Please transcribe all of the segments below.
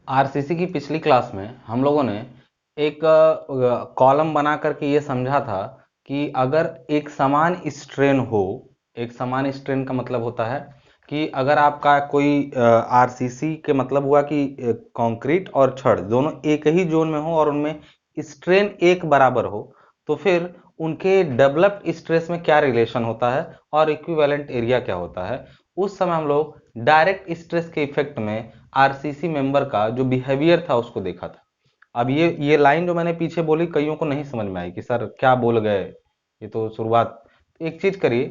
RCC की पिछली class में हम लोगों ने एक कॉलम बना करके ये समझा था कि अगर एक समान स्ट्रेन हो, एक समान स्ट्रेन का मतलब होता है कि अगर आपका कोई आरसीसी के मतलब हुआ कि कंक्रीट और छड़ दोनों एक ही जोन में हो और उनमें स्ट्रेन एक बराबर हो, तो फिर उनके डेवलप्ड स्ट्रेस में क्या रिलेशन होता है और इक्विवेलेंट एरिया क्या होता है। उस समय हम लोग डायरेक्ट स्ट्रेस के इफेक्ट में आरसीसी मेंबर का जो बिहेवियर था उसको देखा था। अब ये लाइन जो मैंने पीछे बोली कईयों को नहीं समझ में आई कि सर क्या बोल गए, ये तो शुरुआत। एक चीज करिए,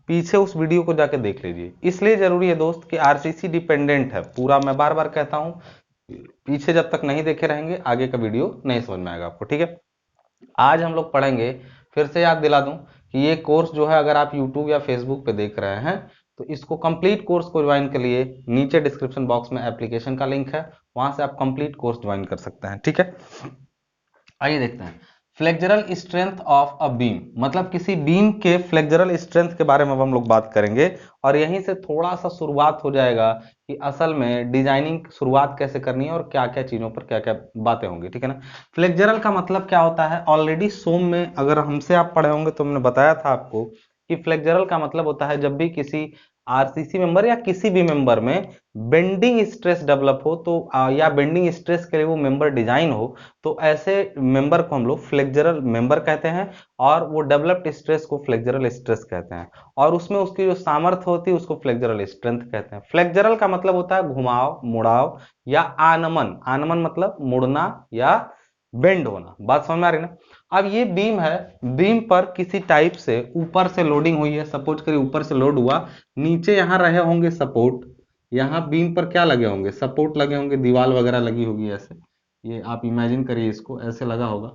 पीछे उस वीडियो को जाके देख लीजिए। इसलिए जरूरी है दोस्त कि आरसीसी डिपेंडेंट है पूरा, मैं बार बार कहता हूं। पीछे जब तक नहीं देखे रहेंगे आगे का वीडियो नहीं समझ में आएगा आपको, ठीक है। आज हम लोग पढ़ेंगे, फिर से याद दिला दूं कि ये कोर्स जो है अगर आप यूट्यूब या फेसबुक पे देख रहे हैं तो इसको कंप्लीट कोर्स को ज्वाइन के लिए नीचे डिस्क्रिप्शन बॉक्स में एप्लीकेशन का लिंक है, वहां से आप कंप्लीट कोर्स ज्वाइन कर सकते हैं, ठीक है। आइए देखते हैं flexural strength of a beam, मतलब किसी बीम के फ्लेक्सुरल स्ट्रेंथ के बारे में हम लोग बात करेंगे। और यहीं से थोड़ा सा शुरुआत हो जाएगा कि असल में डिजाइनिंग शुरुआत कैसे करनी है और क्या क्या चीजों पर क्या क्या बातें होंगी, ठीक है ना। फ्लेक्सुरल का मतलब क्या होता है, ऑलरेडी सोम में अगर हमसे आप पढ़े होंगे तो मैंने बताया था आपको कि फ्लेक्सुरल का मतलब होता है जब भी किसी आरसीसी मेंबर या किसी भी मेंबर में बेंडिंग स्ट्रेस डेवलप हो तो या बेंडिंग स्ट्रेस के लिए वो मेंबर डिजाइन हो, तो ऐसे मेंबर को हम लोग फ्लेक्सुरल मेंबर कहते हैं। और वो डेवलप्ड स्ट्रेस को फ्लेक्सुरल स्ट्रेस कहते हैं, और उसमें उसकी जो सामर्थ्य होती है उसको फ्लेक्सुरल स्ट्रेंथ कहते हैं। फ्लेक्सुरल का मतलब होता है घुमाव, मुड़ाव या आनमन। आनमन मतलब मुड़ना या बेंड होना। बात समझ में आ रही ना। अब ये बीम है, बीम पर किसी टाइप से ऊपर से लोडिंग हुई है, सपोज करिए ऊपर से लोड हुआ, नीचे यहां रहे होंगे सपोर्ट, यहाँ बीम पर क्या लगे होंगे, सपोर्ट लगे होंगे, दीवार वगैरह लगी होगी ऐसे, ये आप इमेजिन करिए, इसको ऐसे लगा होगा।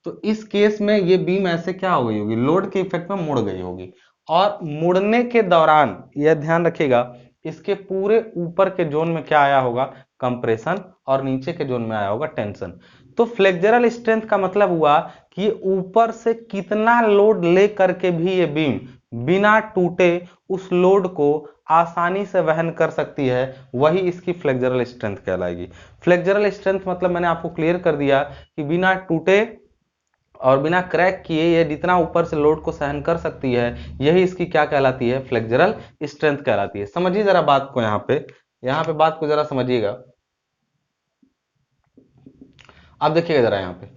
तो इस केस में ये बीम ऐसे क्या हो गई होगी, लोड के इफेक्ट में मुड़ गई होगी। और मुड़ने के दौरान यह ध्यान रखिएगा, इसके पूरे ऊपर के जोन में क्या आया होगा, कंप्रेशन, और नीचे के जोन में आया होगा टेंशन। तो फ्लेक्सुरल स्ट्रेंथ का मतलब हुआ कि ये ऊपर से कितना लोड ले करके भी ये बीम बिना टूटे उस लोड को आसानी से वहन कर सकती है, वही इसकी फ्लेक्सुरल स्ट्रेंथ कहलाएगी। फ्लेक्सुरल स्ट्रेंथ मतलब मैंने आपको क्लियर कर दिया कि बिना टूटे और बिना क्रैक किए ये जितना ऊपर से लोड को सहन कर सकती है, यही इसकी क्या कहलाती है, फ्लेक्सुरल स्ट्रेंथ कहलाती है। समझिए जरा बात को, यहाँ पे बात को जरा समझिएगा। अब देखिएगा जरा यहाँ पे,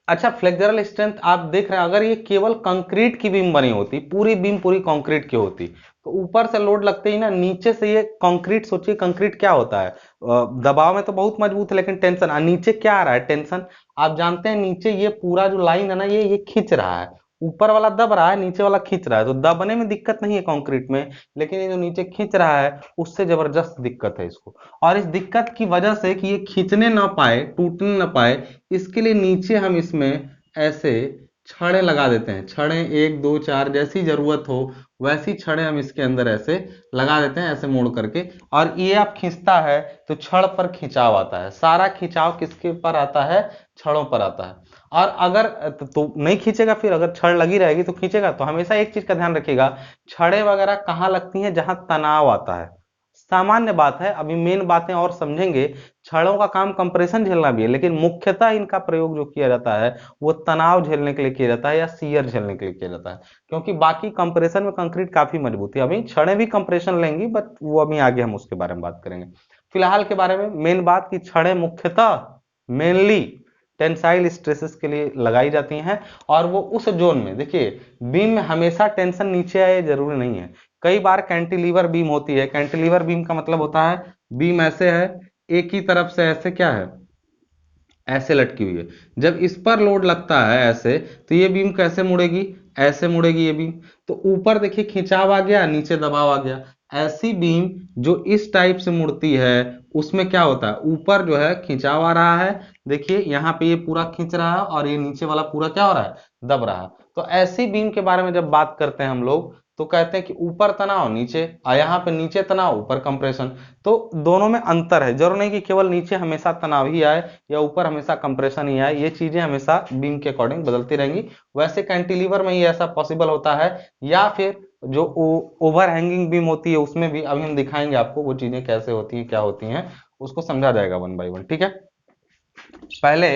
अच्छा फ्लेक्सुरल स्ट्रेंथ आप देख रहे हैं, अगर ये केवल कंक्रीट की बीम बनी होती, पूरी बीम पूरी कंक्रीट की होती, तो ऊपर से लोड लगते ही ना नीचे से ये कंक्रीट, सोचिए कंक्रीट क्या होता है, दबाव में तो बहुत मजबूत है लेकिन टेंशन, नीचे क्या आ रहा है, टेंशन। आप जानते हैं नीचे ये पूरा जो लाइन है ना, ये खींच रहा है, ऊपर वाला दब रहा है, नीचे वाला खींच रहा है, तो दबने में दिक्कत नहीं है कंक्रीट में, लेकिन ये जो नीचे खींच रहा है उससे जबरदस्त दिक्कत है इसको। और इस दिक्कत की वजह से कि ये खींचने ना पाए, टूटने ना पाए, इसके लिए नीचे हम इसमें ऐसे छड़ें लगा देते हैं। छड़ें एक दो चार जैसी जरूरत हो वैसी छड़ें हम इसके अंदर ऐसे लगा देते हैं, ऐसे मोड़ करके। और ये आप खींचता है तो छड़ पर खिंचाव आता है, सारा खिंचाव किसके पर आता है, छड़ों पर आता है। और अगर तो नहीं खींचेगा, फिर अगर छड़ लगी रहेगी तो खींचेगा। तो हमेशा एक चीज का ध्यान रखिएगा, छड़ें वगैरह कहाँ लगती हैं, जहां तनाव आता है। सामान्य बात है, अभी मेन बातें और समझेंगे। छड़ों का काम कंप्रेशन झेलना भी है, लेकिन मुख्यतः इनका प्रयोग जो किया जाता है वो तनाव झेलने के लिए किया जाता है या शियर झेलने के लिए किया जाता है। क्योंकि बाकी कंप्रेशन में कंक्रीट काफी मजबूत है, अभी छड़ें भी कंप्रेशन लेंगी, बट वो अभी आगे हम उसके बारे में बात करेंगे। फिलहाल के बारे में मेन बात की छड़ें मुख्यतः मेनली टेंसाइल स्ट्रेसेस के लिए लगाई जाती हैं। और वो उस जोन में, देखिए बीम में हमेशा टेंशन नीचे आए जरूरी नहीं है, कई बार कैंटिलीवर बीम होती है। कैंटिलीवर बीम का मतलब होता है बीम ऐसे है, एक ही तरफ से ऐसे क्या है, ऐसे लटकी हुई है। जब इस पर लोड लगता है ऐसे, तो ये बीम कैसे मुड़ेगी, ऐसे मुड़ेगी ये बीम। तो ऊपर देखिए खिंचाव आ गया, नीचे दबाव आ गया। ऐसी बीम जो इस टाइप से मुड़ती है उसमें क्या होता है, ऊपर जो है खिंचाव आ रहा है, देखिए यहाँ पे ये पूरा खींच रहा है और ये नीचे वाला पूरा क्या हो रहा है, दब रहा है। तो ऐसी बीम के बारे में जब बात करते हैं हम लोग तो कहते हैं कि ऊपर तनाव नीचे, और यहाँ पे नीचे तनाव ऊपर कंप्रेशन। तो दोनों में अंतर है, जरूर नहीं कि केवल नीचे हमेशा तनाव ही आए या ऊपर हमेशा कंप्रेशन ही आए, ये चीजें हमेशा बीम के अकॉर्डिंग बदलती रहेंगी। वैसे कैंटिलीवर में ही ऐसा पॉसिबल होता है, या फिर जो ओवर हैंगिंग बीम होती है उसमें भी, अभी हम दिखाएंगे आपको वो चीजें कैसे होती हैं क्या होती हैं, उसको समझा जाएगा 1 बाय 1, ठीक है। पहले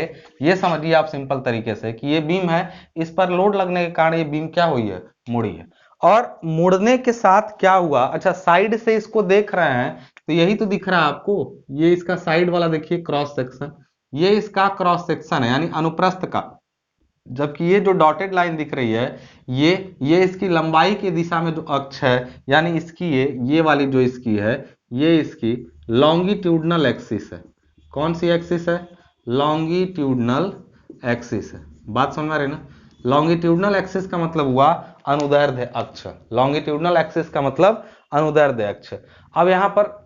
ये समझिए आप सिंपल तरीके से कि ये बीम है, इस पर लोड लगने के कारण ये बीम क्या हुई है, मुड़ी है। और मुड़ने के साथ क्या हुआ, अच्छा साइड से इसको देख रहे हैं तो यही तो दिख रहा है आपको, ये इसका साइड वाला देखिए क्रॉस सेक्शन, ये इसका क्रॉस सेक्शन है यानी अनुप्रस्थ का, जबकि ये जो डॉटेड लाइन दिख रही है ये इसकी लंबाई की दिशा में जो अक्ष है, यानी इसकी ये वाली जो इसकी है, ये इसकी लॉन्गिट्यूडनल एक्सिस है। कौन सी एक्सिस है, लॉन्गिट्यूडनल एक्सिस है। बात समझ में आ रही ना, लॉन्गिट्यूडनल एक्सिस का मतलब हुआ अनुदैर्ध्य अक्ष, लॉन्गिट्यूडनल एक्सिस का मतलब अनुदैर्ध्य अक्ष। अब यहां पर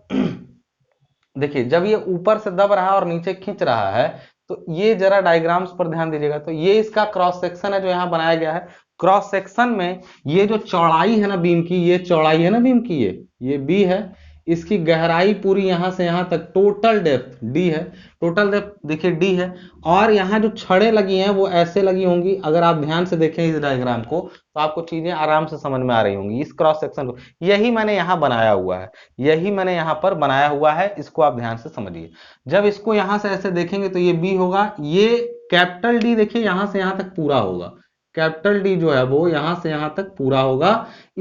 देखिए जब ये ऊपर से दब रहा है और नीचे खींच रहा है, तो ये जरा डायग्राम्स पर ध्यान दीजिएगा, तो ये इसका क्रॉस सेक्शन है जो यहां बनाया गया है। क्रॉस सेक्शन में ये जो चौड़ाई है ना बीम की, ये चौड़ाई है ना बीम की, ये बी है, इसकी गहराई पूरी यहां से यहां तक टोटल डेप्थ डी है, टोटल डेप्थ देखिए डी है। और यहां जो छड़ें लगी हैं वो ऐसे लगी होंगी, अगर आप ध्यान से देखें इस डायग्राम को तो आपको चीजें आराम से समझ में आ रही होंगी। इस क्रॉस सेक्शन को यही मैंने यहां बनाया हुआ है, यही मैंने यहां पर बनाया हुआ है, इसको आप ध्यान से समझिए। जब इसको यहां से ऐसे देखेंगे तो ये बी होगा, ये कैपिटल डी देखिए यहां से यहां तक पूरा होगा, कैपिटल डी जो है वो यहां से यहां तक पूरा होगा।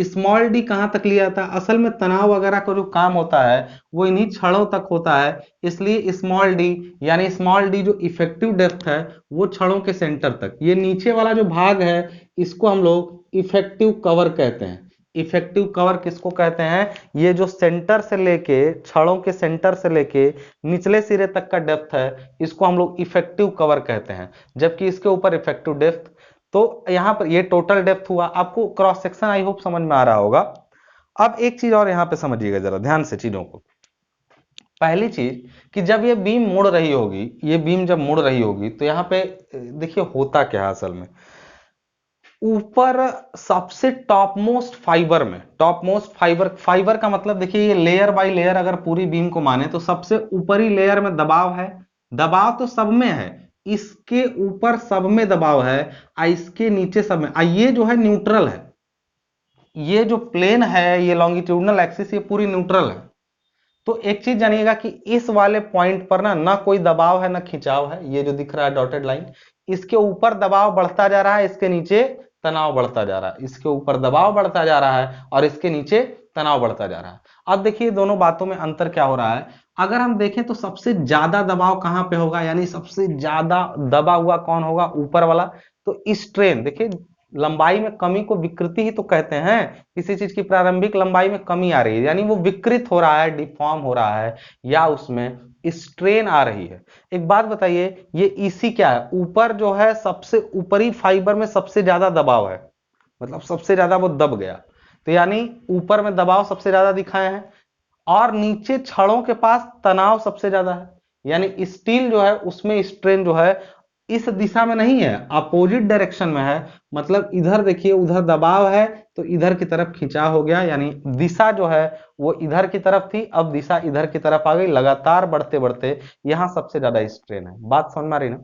स्मॉल डी कहां तक लिया था, असल में तनाव वगैरह का जो काम होता है वो इन्हीं छड़ों तक होता है, इसलिए स्मॉल डी यानी स्मॉल डी जो इफेक्टिव डेप्थ है वो छड़ों के सेंटर तक, ये नीचे वाला जो भाग है इसको हम लोग इफेक्टिव कवर कहते हैं। इफेक्टिव कवर किसको कहते हैं, ये जो सेंटर से लेके छड़ों के सेंटर से लेके निचले सिरे तक का डेप्थ है इसको हम लोग इफेक्टिव कवर कहते हैं, जबकि इसके ऊपर इफेक्टिव डेप्थ। तो यहां पर ये टोटल डेप्थ हुआ, आपको क्रॉस सेक्शन आई होप समझ में आ रहा होगा। अब एक चीज और यहां पे समझिएगा जरा ध्यान से चीजों को। पहली चीज कि जब ये बीम मुड़ रही होगी, ये बीम जब मुड़ रही होगी तो यहां पे देखिए होता क्या है असल में, ऊपर सबसे टॉप मोस्ट फाइबर में, टॉप मोस्ट फाइबर, फाइबर का मतलब देखिए ये लेयर बाय लेयर अगर पूरी बीम को माने तो सबसे ऊपरी लेयर में दबाव है, दबाव तो सब में है, इसके ऊपर सब में दबाव है, इसके नीचे सब में, ये जो है न्यूट्रल है, ये जो प्लेन है ये लॉन्गिट्यूडनल एक्सिस ये पूरी न्यूट्रल है। तो एक चीज जानिएगा कि इस वाले पॉइंट पर ना कोई दबाव है ना खिंचाव है, ये जो दिख रहा है डॉटेड लाइन, इसके ऊपर दबाव बढ़ता जा रहा है, इसके नीचे तनाव बढ़ता जा रहा है, इसके ऊपर दबाव बढ़ता जा रहा है और इसके नीचे तनाव बढ़ता जा रहा है। अब देखिए दोनों बातों में अंतर क्या हो रहा है, अगर हम देखें तो सबसे ज्यादा दबाव कहां पे होगा, यानी सबसे ज्यादा दबा हुआ कौन होगा, ऊपर वाला। तो स्ट्रेन देखिए लंबाई में कमी को विकृति ही तो कहते हैं, किसी चीज की प्रारंभिक लंबाई में कमी आ रही है यानी वो विकृत हो रहा है, डिफॉर्म हो रहा है, या उसमें स्ट्रेन आ रही है। एक बात बताइए ये इसी क्या है, ऊपर जो है सबसे ऊपरी फाइबर में सबसे ज्यादा दबाव है, मतलब सबसे ज्यादा वो दब गया, तो यानी ऊपर में दबाव सबसे ज्यादा दिखाए हैं, और नीचे छड़ों के पास तनाव सबसे ज्यादा है, यानी स्टील जो है उसमें स्ट्रेन जो है इस दिशा में नहीं है, अपोजिट डायरेक्शन में है, मतलब इधर देखिए उधर दबाव है तो इधर की तरफ खिंचाव हो गया, यानी दिशा जो है वो इधर की तरफ थी, अब दिशा इधर की तरफ आ गई, लगातार बढ़ते बढ़ते यहां सबसे ज्यादा स्ट्रेन है। बात समझ में आ रही ना,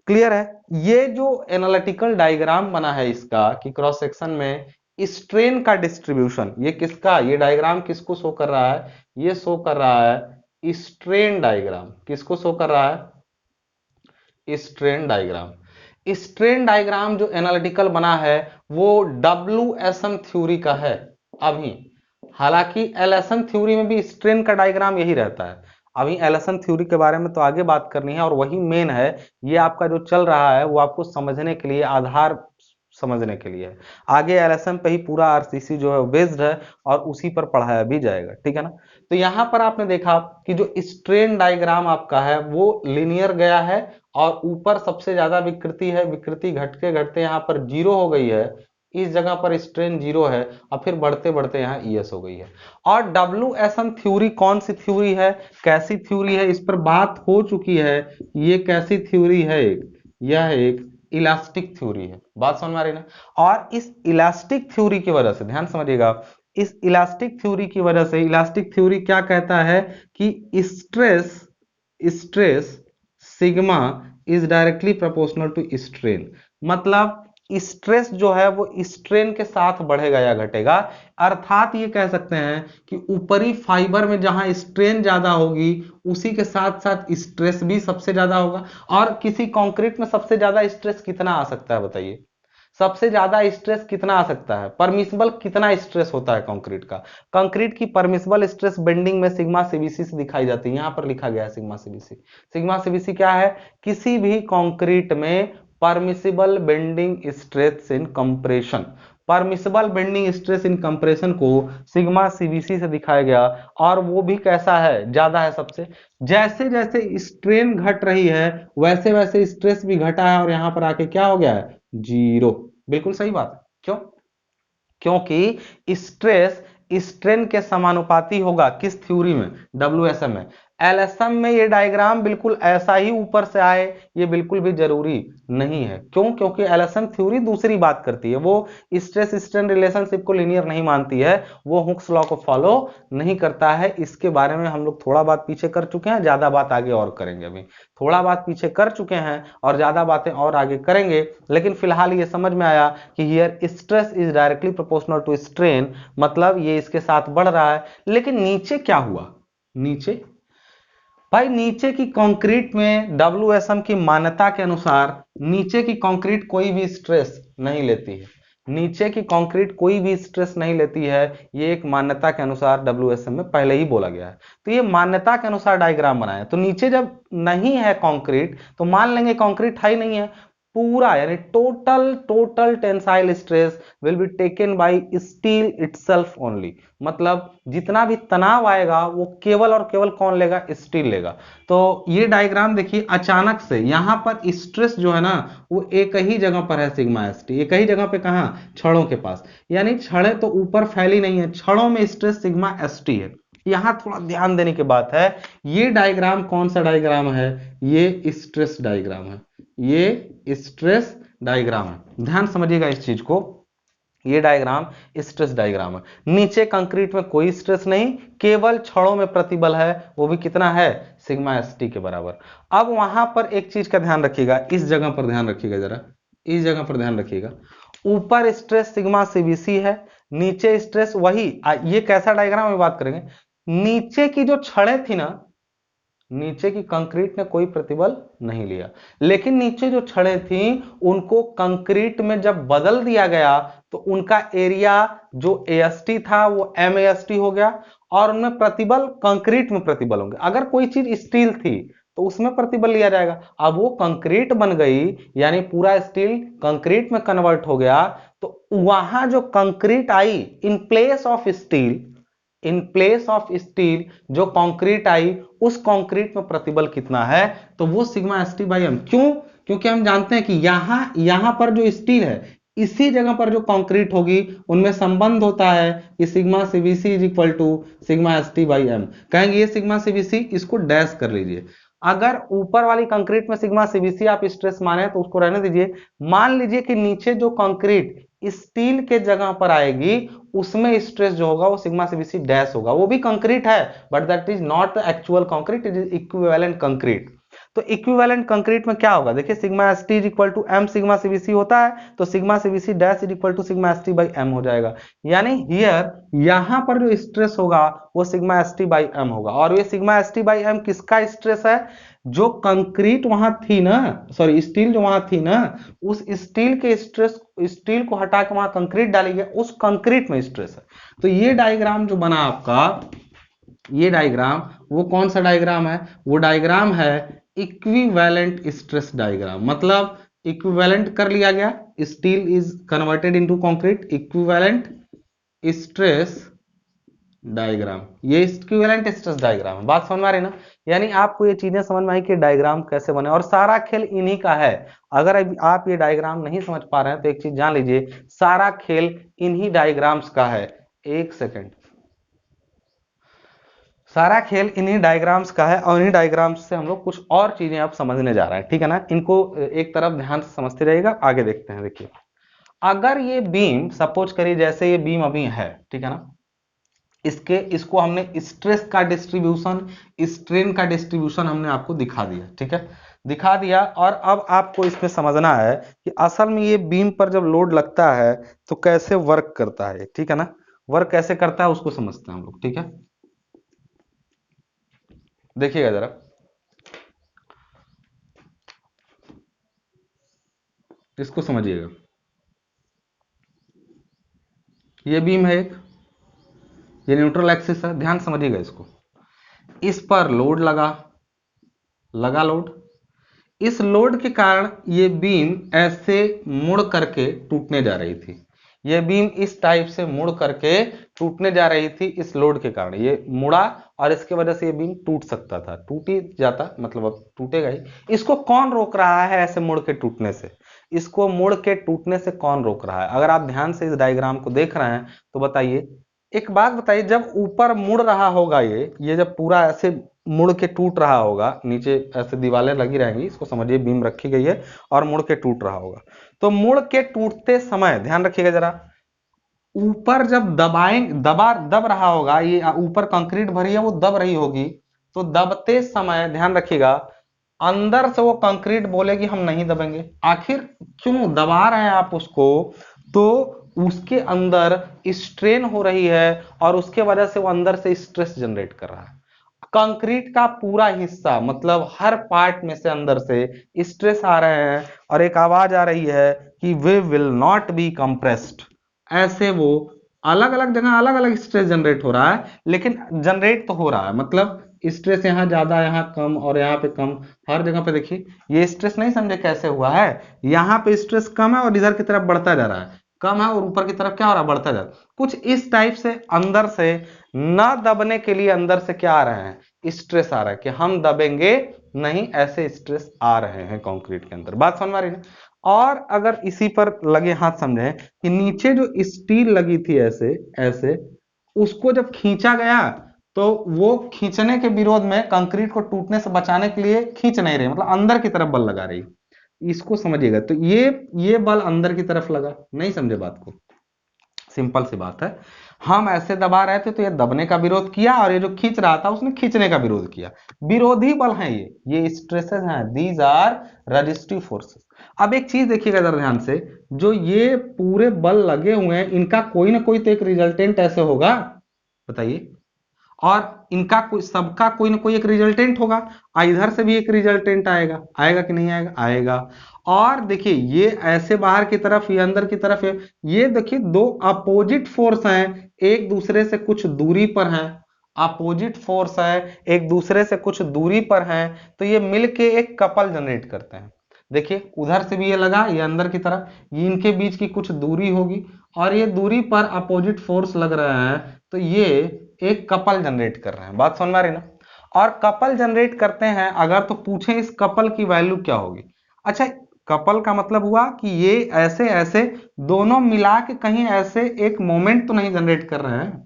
क्लियर है। ये जो एनालिटिकल डायग्राम बना है इसका कि क्रॉस सेक्शन में स्ट्रेन का डिस्ट्रीब्यूशन, ये किसका, ये डायग्राम किसको शो कर रहा है, ये शो कर रहा है स्ट्रेन डायग्राम, किसको शो कर रहा है, स्ट्रेन डायग्राम। स्ट्रेन डायग्राम जो एनालिटिकल बना है वो WSN थ्योरी का है अभी, हालांकि एलएसएन थ्योरी में भी स्ट्रेन का डायग्राम यही रहता है। अभी एलएसएन थ्योरी के बारे में तो आगे बात करनी है और वही मेन है, ये आपका जो चल रहा है वो आपको समझने के लिए, आधार समझने के लिए है, आगे एलएसएन पे ही पूरा आरसीसी जो है बेस्ड है और उसी पर पढ़ाया भी जाएगा, ठीक है ना। तो यहां पर आपने देखा कि जो स्ट्रेन डायग्राम आपका है वो लीनियर गया है और ऊपर सबसे ज्यादा विकृति है, विकृति घटते घटते यहाँ पर जीरो हो गई है, इस जगह पर स्ट्रेन जीरो है और फिर बढ़ते बढ़ते यहाँ ईएस हो गई है। और WSN थ्योरी कौन सी थ्योरी है, कैसी थ्योरी है, इस पर बात हो चुकी है। ये कैसी थ्योरी है, यह एक इलास्टिक थ्योरी है। बात समझ में आ रही ना। और इस इलास्टिक थ्योरी की वजह से ध्यान समझिएगा, इस इलास्टिक थ्योरी की वजह से, इलास्टिक थ्योरी क्या कहता है कि stress stress sigma is directly proportional to strain, मतलब स्ट्रेस जो है वो स्ट्रेन के साथ बढ़ेगा या घटेगा। अर्थात ये कह सकते हैं कि ऊपरी फाइबर में जहां स्ट्रेन ज्यादा होगी उसी के साथ साथ स्ट्रेस भी सबसे ज्यादा होगा। और किसी कंक्रीट में सबसे ज्यादा स्ट्रेस कितना आ सकता है बताइए? सबसे ज्यादा स्ट्रेस कितना आ सकता है? परमिसिबल कितना स्ट्रेस होता है कंक्रीट का? कंक्रीट की परमिसिबल स्ट्रेस बेंडिंग में सिग्मा सीबीसी से दिखाई जाती है। यहां पर लिखा गया है सिग्मा सीबीसी। सिग्मा सीबीसी क्या है? किसी भी कंक्रीट में permissible bending stress in compression, permissible bending stress in compression को सिग्मा सीबीसी से दिखाया गया। और वो भी कैसा है? ज्यादा है सबसे। जैसे जैसे स्ट्रेन घट रही है वैसे वैसे स्ट्रेस भी घटा है और यहां पर आके क्या हो गया है? जीरो। बिल्कुल सही बात है। क्यों? क्योंकि स्ट्रेस स्ट्रेन के समानुपाती होगा। किस थ्योरी में? डब्ल्यूएसएम में। एलएसएम में ये डायग्राम बिल्कुल ऐसा ही ऊपर से आए ये बिल्कुल भी जरूरी नहीं है। क्यों? क्योंकि एलएसएम थ्योरी दूसरी बात करती है, वो स्ट्रेस स्ट्रेन रिलेशनशिप को लीनियर नहीं मानती है, वो हुक्स लॉ को फॉलो नहीं करता है। इसके बारे में हम लोग थोड़ा बात पीछे कर चुके हैं, ज्यादा बात आगे और करेंगे। अभी थोड़ा बात पीछे कर चुके हैं और ज्यादा बातें और आगे करेंगे, लेकिन फिलहाल ये समझ में आया कि here stress is directly proportional to strain, मतलब ये इसके साथ बढ़ रहा है। लेकिन नीचे क्या हुआ? नीचे भाई, नीचे की कंक्रीट में डब्ल्यूएसएम की मान्यता के अनुसार नीचे की कंक्रीट कोई भी स्ट्रेस नहीं लेती है। नीचे की कंक्रीट कोई भी स्ट्रेस नहीं लेती है, ये एक मान्यता के अनुसार डब्ल्यूएसएम में पहले ही बोला गया है। तो ये मान्यता के अनुसार डायग्राम बनाया। तो नीचे जब नहीं है कंक्रीट तो मान लेंगे कंक्रीट है ही नहीं है। पूरा यानी total total tensile stress will be taken by steel itself only, मतलब जितना भी तनाव आएगा वो केवल और केवल कौन लेगा? स्टील लेगा। तो ये डायग्राम देखिए, अचानक से यहां पर स्ट्रेस जो है ना वो एक ही जगह पर है, सिग्मा एस टी एक ही जगह पे। कहां? छड़ों के पास। यानी छड़ें तो ऊपर फैली नहीं है, छड़ों में स्ट्रेस सिग्मा एस टी है। यहां थोड़ा ध्यान देने की बात है, ये डायग्राम कौन सा डायग्राम है? ये स्ट्रेस डायग्राम है, ये स्ट्रेस डायग्राम है। ध्यान समझिएगा इस चीज को, ये डायग्राम स्ट्रेस डायग्राम है। नीचे कंक्रीट में कोई स्ट्रेस नहीं, केवल छड़ों में प्रतिबल है, वो भी कितना है? सिग्मा एस टी के बराबर। अब वहां पर एक चीज का ध्यान रखिएगा, इस जगह पर ध्यान रखिएगा, जरा इस जगह पर ध्यान रखिएगा। ऊपर स्ट्रेस सिग्मा सीबीसी है, नीचे स्ट्रेस वही। ये कैसा डायग्राम में बात करेंगे? नीचे की जो छड़ें थी ना, नीचे की कंक्रीट ने कोई प्रतिबल नहीं लिया, लेकिन नीचे जो छड़ें थी उनको कंक्रीट में जब बदल दिया गया तो उनका एरिया जो एएसटी था वो एमएएसटी हो गया, और उनमें प्रतिबल कंक्रीट में प्रतिबल होंगे। अगर कोई चीज स्टील थी तो उसमें प्रतिबल लिया जाएगा। अब वो कंक्रीट बन गई, यानी पूरा स्टील कंक्रीट में कन्वर्ट हो गया, तो वहां जो कंक्रीट आई in place of steel, in place of steel जो कंक्रीट आई, उस कंक्रीट में प्रतिबल कितना है? तो वो sigma S t by m. क्यों? क्योंकि हम जानते हैं कि यहां पर जो स्टील है इसी जगह पर जो कंक्रीट होगी उनमें संबंध होता है कि sigma CBC is equal to sigma S t by m. कहेंगे ये सिग्मा सीबीसी, इसको डैश कर लीजिए। अगर ऊपर वाली कंक्रीट में सिग्मा सीबीसी आप स्ट्रेस माने तो उसको रहने दीजिए। मान लीजिए कि नीचे जो कंक्रीट स्टील के जगह पर आएगी उसमें स्ट्रेस जो होगा वो सिग्मा सीबीसी डैश होगा। वो भी कंक्रीट है but that is not actual concrete, it is equivalent concrete. तो इक्विवेलेंट कंक्रीट में क्या होगा? देखिए sigma S t is equal to m sigma CBC होता है, तो sigma CBC dash is equal to sigma S t by m हो जाएगा। यानी हियर यहां पर जो स्ट्रेस होगा वो sigma S t by m होगा। और ये sigma S t by m किसका स्ट्रेस है? जो कंक्रीट वहां थी ना, सॉरी स्टील जो वहां थी ना, उस स्टील के स्ट्रेस, स्टील को हटा के वहां कंक्रीट डाली गई, उस कंक्रीट में स्ट्रेस है। तो ये डायग्राम जो बना आपका, ये डायग्राम वो कौन सा डायग्राम है? वो डायग्राम है इक्विवेलेंट स्ट्रेस डायग्राम। मतलब इक्विवेलेंट कर लिया गया, steel is converted into concrete, equivalent stress diagram. ये इक्विवेलेंट स्ट्रेस डायग्राम है। बात समझ में आ रही है ना? यानी आपको ये चीजें समझ में आई कि डायग्राम कैसे बने, और सारा खेल इन्हीं का है। अगर आप ये डायग्राम नहीं समझ पा रहे हैं तो एक चीज जान लीजिए, सारा खेल इन्हीं डायग्राम्स का है। एक सेकेंड, सारा खेल इन्हीं डायग्राम्स का है और इन्हीं डायग्राम्स से हम लोग कुछ और चीजें अब समझने जा रहे हैं, ठीक है ना? इनको एक तरफ ध्यान से समझते रहिएगा। आगे देखते हैं। देखिए, अगर ये बीम, सपोज करिए जैसे ये बीम अभी है, ठीक है ना, इसको हमने स्ट्रेस का डिस्ट्रीब्यूशन, स्ट्रेन का डिस्ट्रीब्यूशन हमने आपको दिखा दिया, ठीक है, दिखा दिया। और अब आपको इसमें समझना है कि असल में ये बीम पर जब लोड लगता है तो कैसे वर्क करता है, ठीक है ना, वर्क कैसे करता है उसको समझते हैं हम लोग, ठीक है। देखिएगा जरा, इसको समझिएगा। ये बीम है एक, ये न्यूट्रल एक्सिस है, ध्यान समझिएगा इसको। इस पर लोड लगा लोड, इस लोड के कारण ये बीम ऐसे मुड़ करके टूटने जा रही थी, ये बीम इस टाइप से मुड़ करके टूटने जा रही थी इस लोड के कारण, ये मुड़ा और इसके वजह से ये बीम टूट सकता था, टूट ही जाता, मतलब अब टूटेगा ही। इसको कौन रोक रहा है ऐसे मुड़ के टूटने से, इसको मुड़ के टूटने से कौन रोक रहा है? अगर आप ध्यान से इस डायग्राम को देख रहे हैं तो बताइए, एक बात बताइए, जब ऊपर मुड़ रहा होगा ये जब पूरा ऐसे मुड़ के टूट रहा होगा, नीचे ऐसे दीवारें लगी रहेंगी, इसको समझिए बीम रखी गई है और मुड़ के टूट रहा होगा, तो मुड़ के टूटते समय ध्यान रखिएगा जरा, ऊपर जब दब रहा होगा, ये ऊपर कंक्रीट भरी है वो दब रही होगी, तो दबते समय ध्यान रखिएगा अंदर से वो कंक्रीट बोलेगी हम नहीं दबेंगे। आखिर क्यों दबा रहे हैं आप उसको? तो उसके अंदर स्ट्रेन हो रही है और उसके वजह से वो अंदर से स्ट्रेस जनरेट कर रहा है। कंक्रीट का पूरा हिस्सा, मतलब हर पार्ट में से अंदर से स्ट्रेस आ रहे हैं और एक आवाज आ रही है कि वे विल नॉट बी कंप्रेस्ड। ऐसे वो अलग अलग जगह अलग अलग स्ट्रेस जनरेट हो रहा है, लेकिन जनरेट तो हो रहा है, मतलब स्ट्रेस यहाँ ज्यादा यहाँ कम और यहाँ पे कम, हर जगह पे देखिए ये स्ट्रेस नहीं समझे कैसे हुआ है, यहाँ पे स्ट्रेस कम है और इधर की तरफ बढ़ता जा रहा है, कम है और ऊपर की तरफ क्या हो रहा है, बढ़ता जा रहा है। कुछ इस टाइप से अंदर से न दबने के लिए अंदर से क्या आ रहे हैं, स्ट्रेस आ रहा है कि हम दबेंगे नहीं, ऐसे स्ट्रेस आ रहे हैं कंक्रीट के अंदर। बात समझ में आ रही है? और अगर इसी पर लगे हाथ समझें कि नीचे जो स्टील लगी थी ऐसे ऐसे, उसको जब खींचा गया तो वो खींचने के विरोध में कंक्रीट को टूटने से बचाने के लिए खींच नहीं रही, मतलब अंदर की तरफ बल लगा रही, इसको समझिएगा। तो ये बल अंदर की तरफ लगा, नहीं समझे बात को? सिंपल सी बात है, हम ऐसे दबा रहे थे तो ये दबने का विरोध किया और ये जो खींच रहा था उसने खींचने का विरोध किया, विरोधी बल हैं ये स्ट्रेसेस हैं, दीज आर रेजिस्टिव फोर्सेस। अब एक चीज देखिएगा जरा ध्यान से, जो ये पूरे बल लगे हुए हैं इनका कोई ना कोई तो एक रिजल्टेंट ऐसे होगा, बताइए, और इनका कोई सबका कोई ना कोई एक रिजल्टेंट होगा, इधर से भी एक रिजल्टेंट आएगा, आएगा कि नहीं आएगा? आएगा। और देखिए ये ऐसे बाहर की तरफ, ये अंदर की तरफ है, ये देखिए दो अपोजिट फोर्स हैं, एक दूसरे से कुछ दूरी पर हैं, अपोजिट फोर्स है एक दूसरे से कुछ दूरी पर हैं, तो ये मिलके एक कपल जनरेट करते हैं। देखिए उधर से भी ये लगा, ये अंदर की तरफ, ये इनके बीच की कुछ दूरी होगी और ये दूरी पर अपोजिट फोर्स लग रहा है, तो ये एक कपल जनरेट कर रहे हैं। बात समझ में आ रही ना? और कपल जनरेट करते हैं अगर, तो पूछें इस कपल की वैल्यू क्या होगी? अच्छा, कपल का मतलब हुआ कि ये ऐसे ऐसे दोनों मिला के कहीं ऐसे एक मोमेंट तो नहीं जनरेट कर रहे हैं।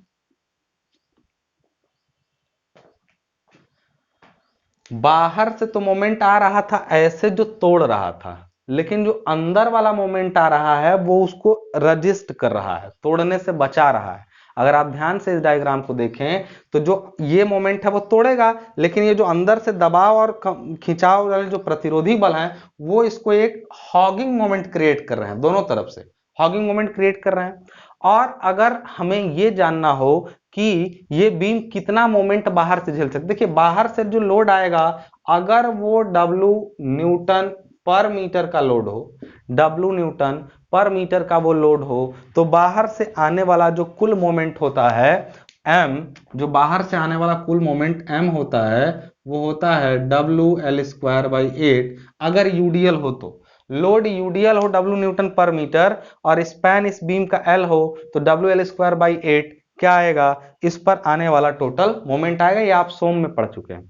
बाहर से तो मोमेंट आ रहा था ऐसे जो तोड़ रहा था, लेकिन जो अंदर वाला मोमेंट आ रहा है वो उसको रजिस्ट कर रहा है, तोड़ने से बचा रहा है। अगर आप ध्यान से इस डायग्राम को देखें तो जो ये मोमेंट है वो तोड़ेगा, लेकिन ये जो अंदर से दबाव और खिंचाव वाले जो प्रतिरोधी बल हैं वो इसको एक हॉगिंग मोमेंट क्रिएट कर रहे हैं, दोनों तरफ से हॉगिंग मोमेंट क्रिएट कर रहे हैं। और अगर हमें ये जानना हो कि ये बीम कितना मोमेंट बाहर से झेल सकते, देखिए बाहर से जो लोड आएगा, अगर वो W न्यूटन पर मीटर का लोड हो, W न्यूटन पर मीटर का वो लोड हो, तो बाहर से आने वाला जो कुल मोमेंट होता है M, जो बाहर से आने वाला कुल मोमेंट M होता है वो होता है WL²/8। अगर यूडीएल हो तो लोड यूडीएल हो W न्यूटन पर मीटर और स्पैन इस बीम का L हो तो WL²/8 क्या आएगा, इस पर आने वाला टोटल मोमेंट आएगा। ये आप सोम में पढ़ चुके हैं,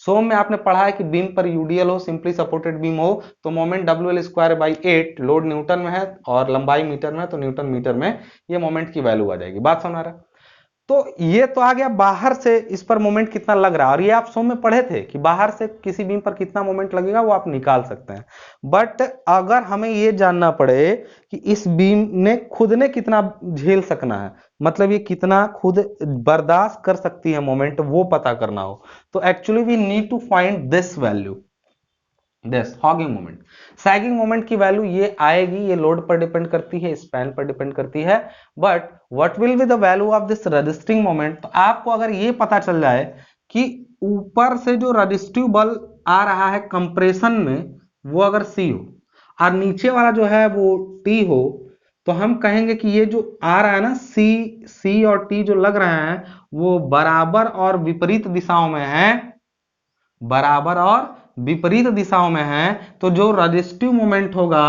सोम में आपने पढ़ा है कि बीम पर यूडीएल हो, सिंपली सपोर्टेड बीम हो, तो मोमेंट WL²/8, लोड न्यूटन में है और लंबाई मीटर में है तो न्यूटन मीटर में ये मोमेंट की वैल्यू आ जाएगी। बात समझ आ रहा है? तो ये तो आ गया बाहर से इस पर मोमेंट कितना लग रहा है, और ये आप सो में पढ़े थे कि बाहर से किसी बीम पर कितना मोमेंट लगेगा वो आप निकाल सकते हैं। बट अगर हमें ये जानना पड़े कि इस बीम ने खुद ने कितना झेल सकना है, मतलब ये कितना खुद बर्दाश्त कर सकती है मोमेंट, वो पता करना हो, तो actually we need to find this value, this hogging moment. Sagging moment की वैल्यू ये आएगी, ये लोड पर डिपेंड करती है, स्पैन पर डिपेंड करती है। But what will be the value of this resisting moment, तो आपको अगर ये पता चल जाए कि ऊपर से जो रजिस्टिव बल आ रहा है कंप्रेशन में वो अगर C हो और नीचे वाला जो है वो T हो, तो हम कहेंगे कि ये जो आ रहा है ना C और T जो लग रहे हैं वो बराबर और विपरीत दिशाओं में है, बराबर और विपरीत दिशाओं में है। तो जो रजिस्टिव मोमेंट होगा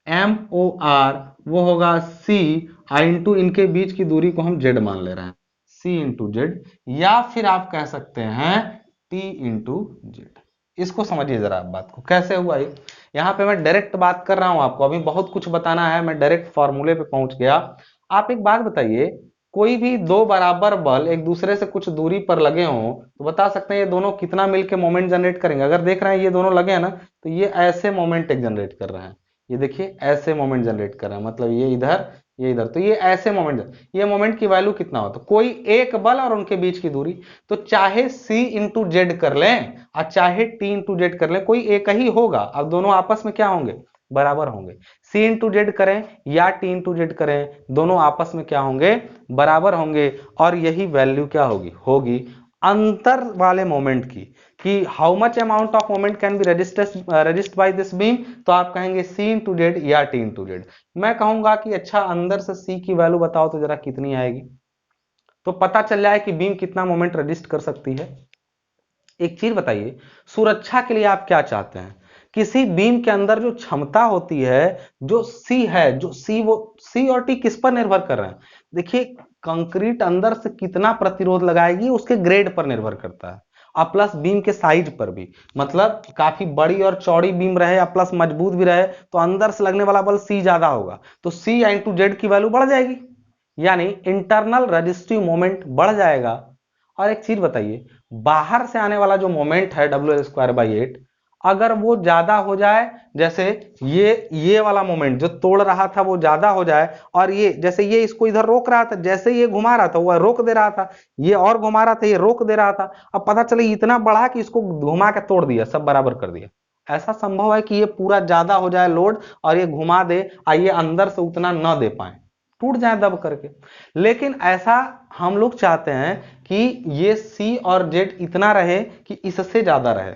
MOR वो होगा C इंटू इनके बीच की दूरी को हम Z मान ले रहे हैं, C इंटू Z, या फिर आप कह सकते हैं T इंटू Z। इसको समझिए जरा आप बात को कैसे हुआ ये। यहाँ पे मैं डायरेक्ट बात कर रहा हूं, आपको अभी बहुत कुछ बताना है, मैं डायरेक्ट फॉर्मूले पे पहुंच गया। आप एक बात बताइए, कोई भी दो बराबर बल एक दूसरे से कुछ दूरी पर लगे हों तो बता सकते हैं ये दोनों कितना मिलके मोमेंट जनरेट करेंगे। अगर देख रहे हैं ये दोनों लगे हैं ना, तो ये ऐसे मोमेंट एक जनरेट कर रहे हैं, ये देखिए ऐसे मोमेंट जनरेट कर रहे हैं, मतलब ये इधर ये इधर, तो ये ऐसे मोमेंट, ये मोमेंट की वैल्यू कितना हो, तो कोई एक बल और उनके बीच की दूरी, तो चाहे C इंटू जेड कर लें और चाहे T इंटू जेड कर लें, कोई एक ही होगा। अब दोनों आपस में क्या होंगे, बराबर होंगे। C इंटू जेड करें या T इंटू जेड करें, दोनों आपस में क्या होंगे, बराबर होंगे। और यही वैल्यू क्या होगी, होगी अंतर वाले मोमेंट की, कि how much amount of moment can be registered by this beam, तो आप कहेंगे C इंटू जेड या T इंटू जेड। मैं कहूंगा कि अच्छा अंदर से C की वैल्यू बताओ तो जरा कितनी आएगी, तो पता चल जाए कि बीम कितना मोमेंट रजिस्ट कर सकती है। एक चीज बताइए, सुरक्षा के लिए आप क्या चाहते हैं, किसी बीम के अंदर जो क्षमता होती है, जो सी है, जो सी, वो सी और टी किस पर निर्भर कर रहे हैं। देखिए कंक्रीट अंदर से कितना प्रतिरोध लगाएगी उसके ग्रेड पर निर्भर करता है, और प्लस बीम के साइज पर भी, मतलब काफी बड़ी और चौड़ी बीम रहे या प्लस मजबूत भी रहे तो अंदर से लगने वाला बल सी ज्यादा होगा, तो सी इंटू जेड की वैल्यू बढ़ जाएगी, यानी इंटरनल रजिस्टिव मोमेंट बढ़ जाएगा। और एक चीज बताइए, बाहर से आने वाला जो मोमेंट है WL²/8, अगर वो ज्यादा हो जाए, जैसे ये वाला मोमेंट जो तोड़ रहा था वो ज्यादा हो जाए, और ये जैसे ये इसको इधर रोक रहा था, जैसे ये घुमा रहा था वो रोक दे रहा था, ये और घुमा रहा था ये रोक दे रहा था, अब पता चले इतना बढ़ा कि इसको घुमा के तोड़ दिया, सब बराबर कर दिया। ऐसा संभव है कि ये पूरा ज्यादा हो जाए लोड और ये घुमा दे और ये अंदर से उतना न दे पाए, टूट जाए दब करके। लेकिन ऐसा हम लोग चाहते हैं कि ये C और Z इतना रहे कि इससे ज्यादा रहे,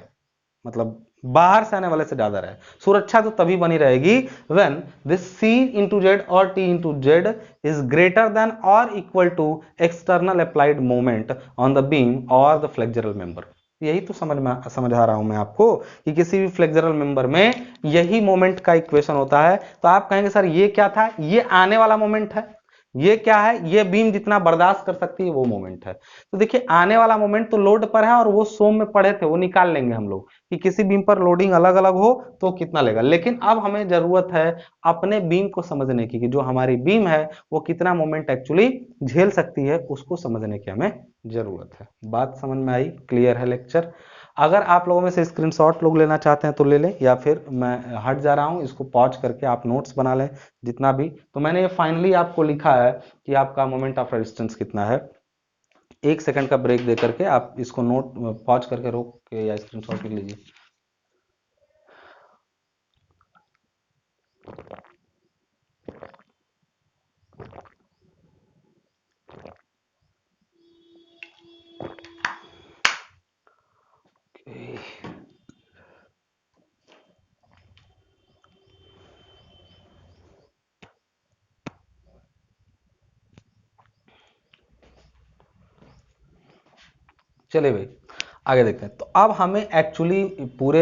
मतलब बाहर से आने वाले से ज्यादा रहे। सुरक्षा तो तभी बनी रहेगी when this C into Z और T into Z is greater than और equal to external applied moment on the beam और द फ्लेक्सुरल मेंबर। यही तो समझा रहा हूं मैं आपको कि किसी भी फ्लेक्सुरल मेंबर में यही मोमेंट का इक्वेशन होता है। तो आप कहेंगे सर ये क्या था, ये आने वाला मोमेंट है, ये क्या है, ये बीम जितना बर्दाश्त कर सकती है वो मोमेंट है। तो देखिए आने वाला मोमेंट तो लोड पर है, और वो सोम में पढ़े थे वो निकाल लेंगे हम लोग कि किसी बीम पर लोडिंग अलग अलग हो तो कितना लेगा। लेकिन अब हमें जरूरत है अपने बीम को समझने की, कि जो हमारी बीम है वो कितना मोमेंट एक्चुअली झेल सकती है, उसको समझने की हमें जरूरत है। बात समझ में आई, क्लियर है लेक्चर। अगर आप लोगों में से स्क्रीनशॉट लोग लेना चाहते हैं तो ले लें, या फिर मैं हट जा रहा हूं, इसको पॉज करके आप नोट्स बना लें जितना भी। तो मैंने ये फाइनली आपको लिखा है कि आपका मोमेंट ऑफ रेजिस्टेंस कितना है। 1 सेकंड का ब्रेक दे करके आप इसको नोट पॉज करके रोक के या स्क्रीनशॉट ले लीजिए। चलिए भाई आगे देखते हैं। तो अब हमें एक्चुअली पूरे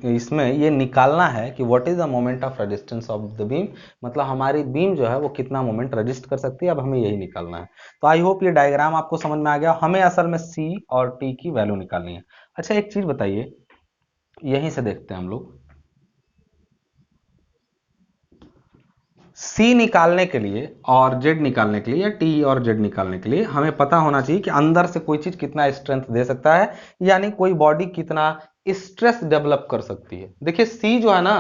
इसमें ये निकालना है कि what is the moment of resistance of the beam, मतलब हमारी बीम जो है वो कितना मोमेंट रजिस्ट कर सकती है, अब हमें यही निकालना है। तो आई होप ये डायग्राम आपको समझ में आ गया। हमें असल में C और T की वैल्यू निकालनी है। अच्छा एक चीज बताइए, यहीं से देखते हैं हम लोग, सी निकालने के लिए और जेड निकालने के लिए या टी और जेड निकालने के लिए हमें पता होना चाहिए कि अंदर से कोई चीज कितना स्ट्रेंथ दे सकता है, यानी कोई बॉडी कितना स्ट्रेस डेवलप कर सकती है। देखिए सी जो है ना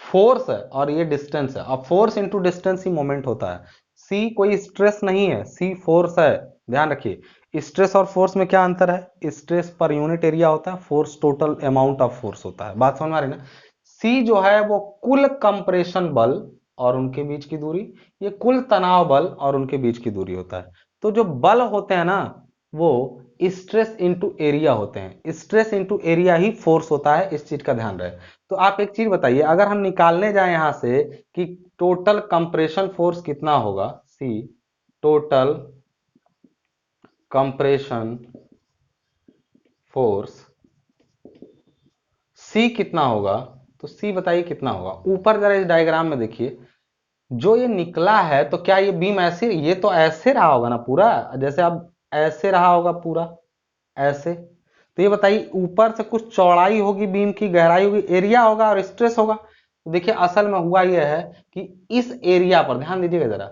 फोर्स है और ये डिस्टेंस है, अब फोर्स इंटू डिस्टेंस ही मोमेंट होता है। सी कोई स्ट्रेस नहीं है, सी फोर्स है। ध्यान रखिए स्ट्रेस और फोर्स में क्या अंतर है, स्ट्रेस पर यूनिट एरिया होता है, force total amount of force होता है। बात समझ में आ रही ना। सी जो है वो कुल कंप्रेशन बल और उनके बीच की दूरी, ये कुल तनाव बल और उनके बीच की दूरी होता है। तो जो बल होते हैं ना वो स्ट्रेस इंटू एरिया होते हैं, स्ट्रेस इंटू एरिया ही फोर्स होता है, इस चीज का ध्यान रहे। तो आप एक चीज बताइए, अगर हम निकालने जाए यहां से कि टोटल कंप्रेशन फोर्स कितना होगा, सी टोटल कंप्रेशन फोर्स सी कितना होगा, तो सी बताइए कितना होगा। ऊपर जरा इस डायग्राम में देखिए, जो ये निकला है तो क्या ये बीम ऐसे, ये तो ऐसे रहा होगा ना पूरा, जैसे अब ऐसे रहा होगा पूरा ऐसे। तो ये बताइए ऊपर से कुछ चौड़ाई होगी, बीम की गहराई होगी, एरिया होगा और स्ट्रेस होगा। तो देखिए असल में हुआ यह है कि इस एरिया पर ध्यान दीजिएगा जरा,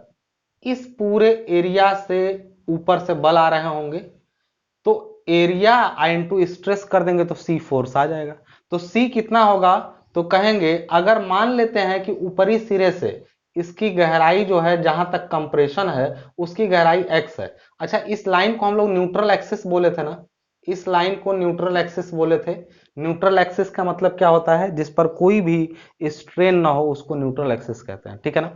इस पूरे एरिया से ऊपर से बल आ रहे होंगे, तो एरिया इंटू स्ट्रेस कर देंगे तो सी फोर्स आ जाएगा। तो सी कितना होगा, तो कहेंगे अगर मान लेते हैं कि ऊपरी सिरे से इसकी गहराई जो है जहां तक कंप्रेशन है उसकी गहराई x है। अच्छा इस लाइन को हम लोग न्यूट्रल एक्सिस बोले थे ना, इस लाइन को न्यूट्रल एक्सिस बोले थे। न्यूट्रल एक्सिस का मतलब क्या होता है, जिस पर कोई भी स्ट्रेन ना हो उसको न्यूट्रल एक्सिस कहते हैं, ठीक है ना।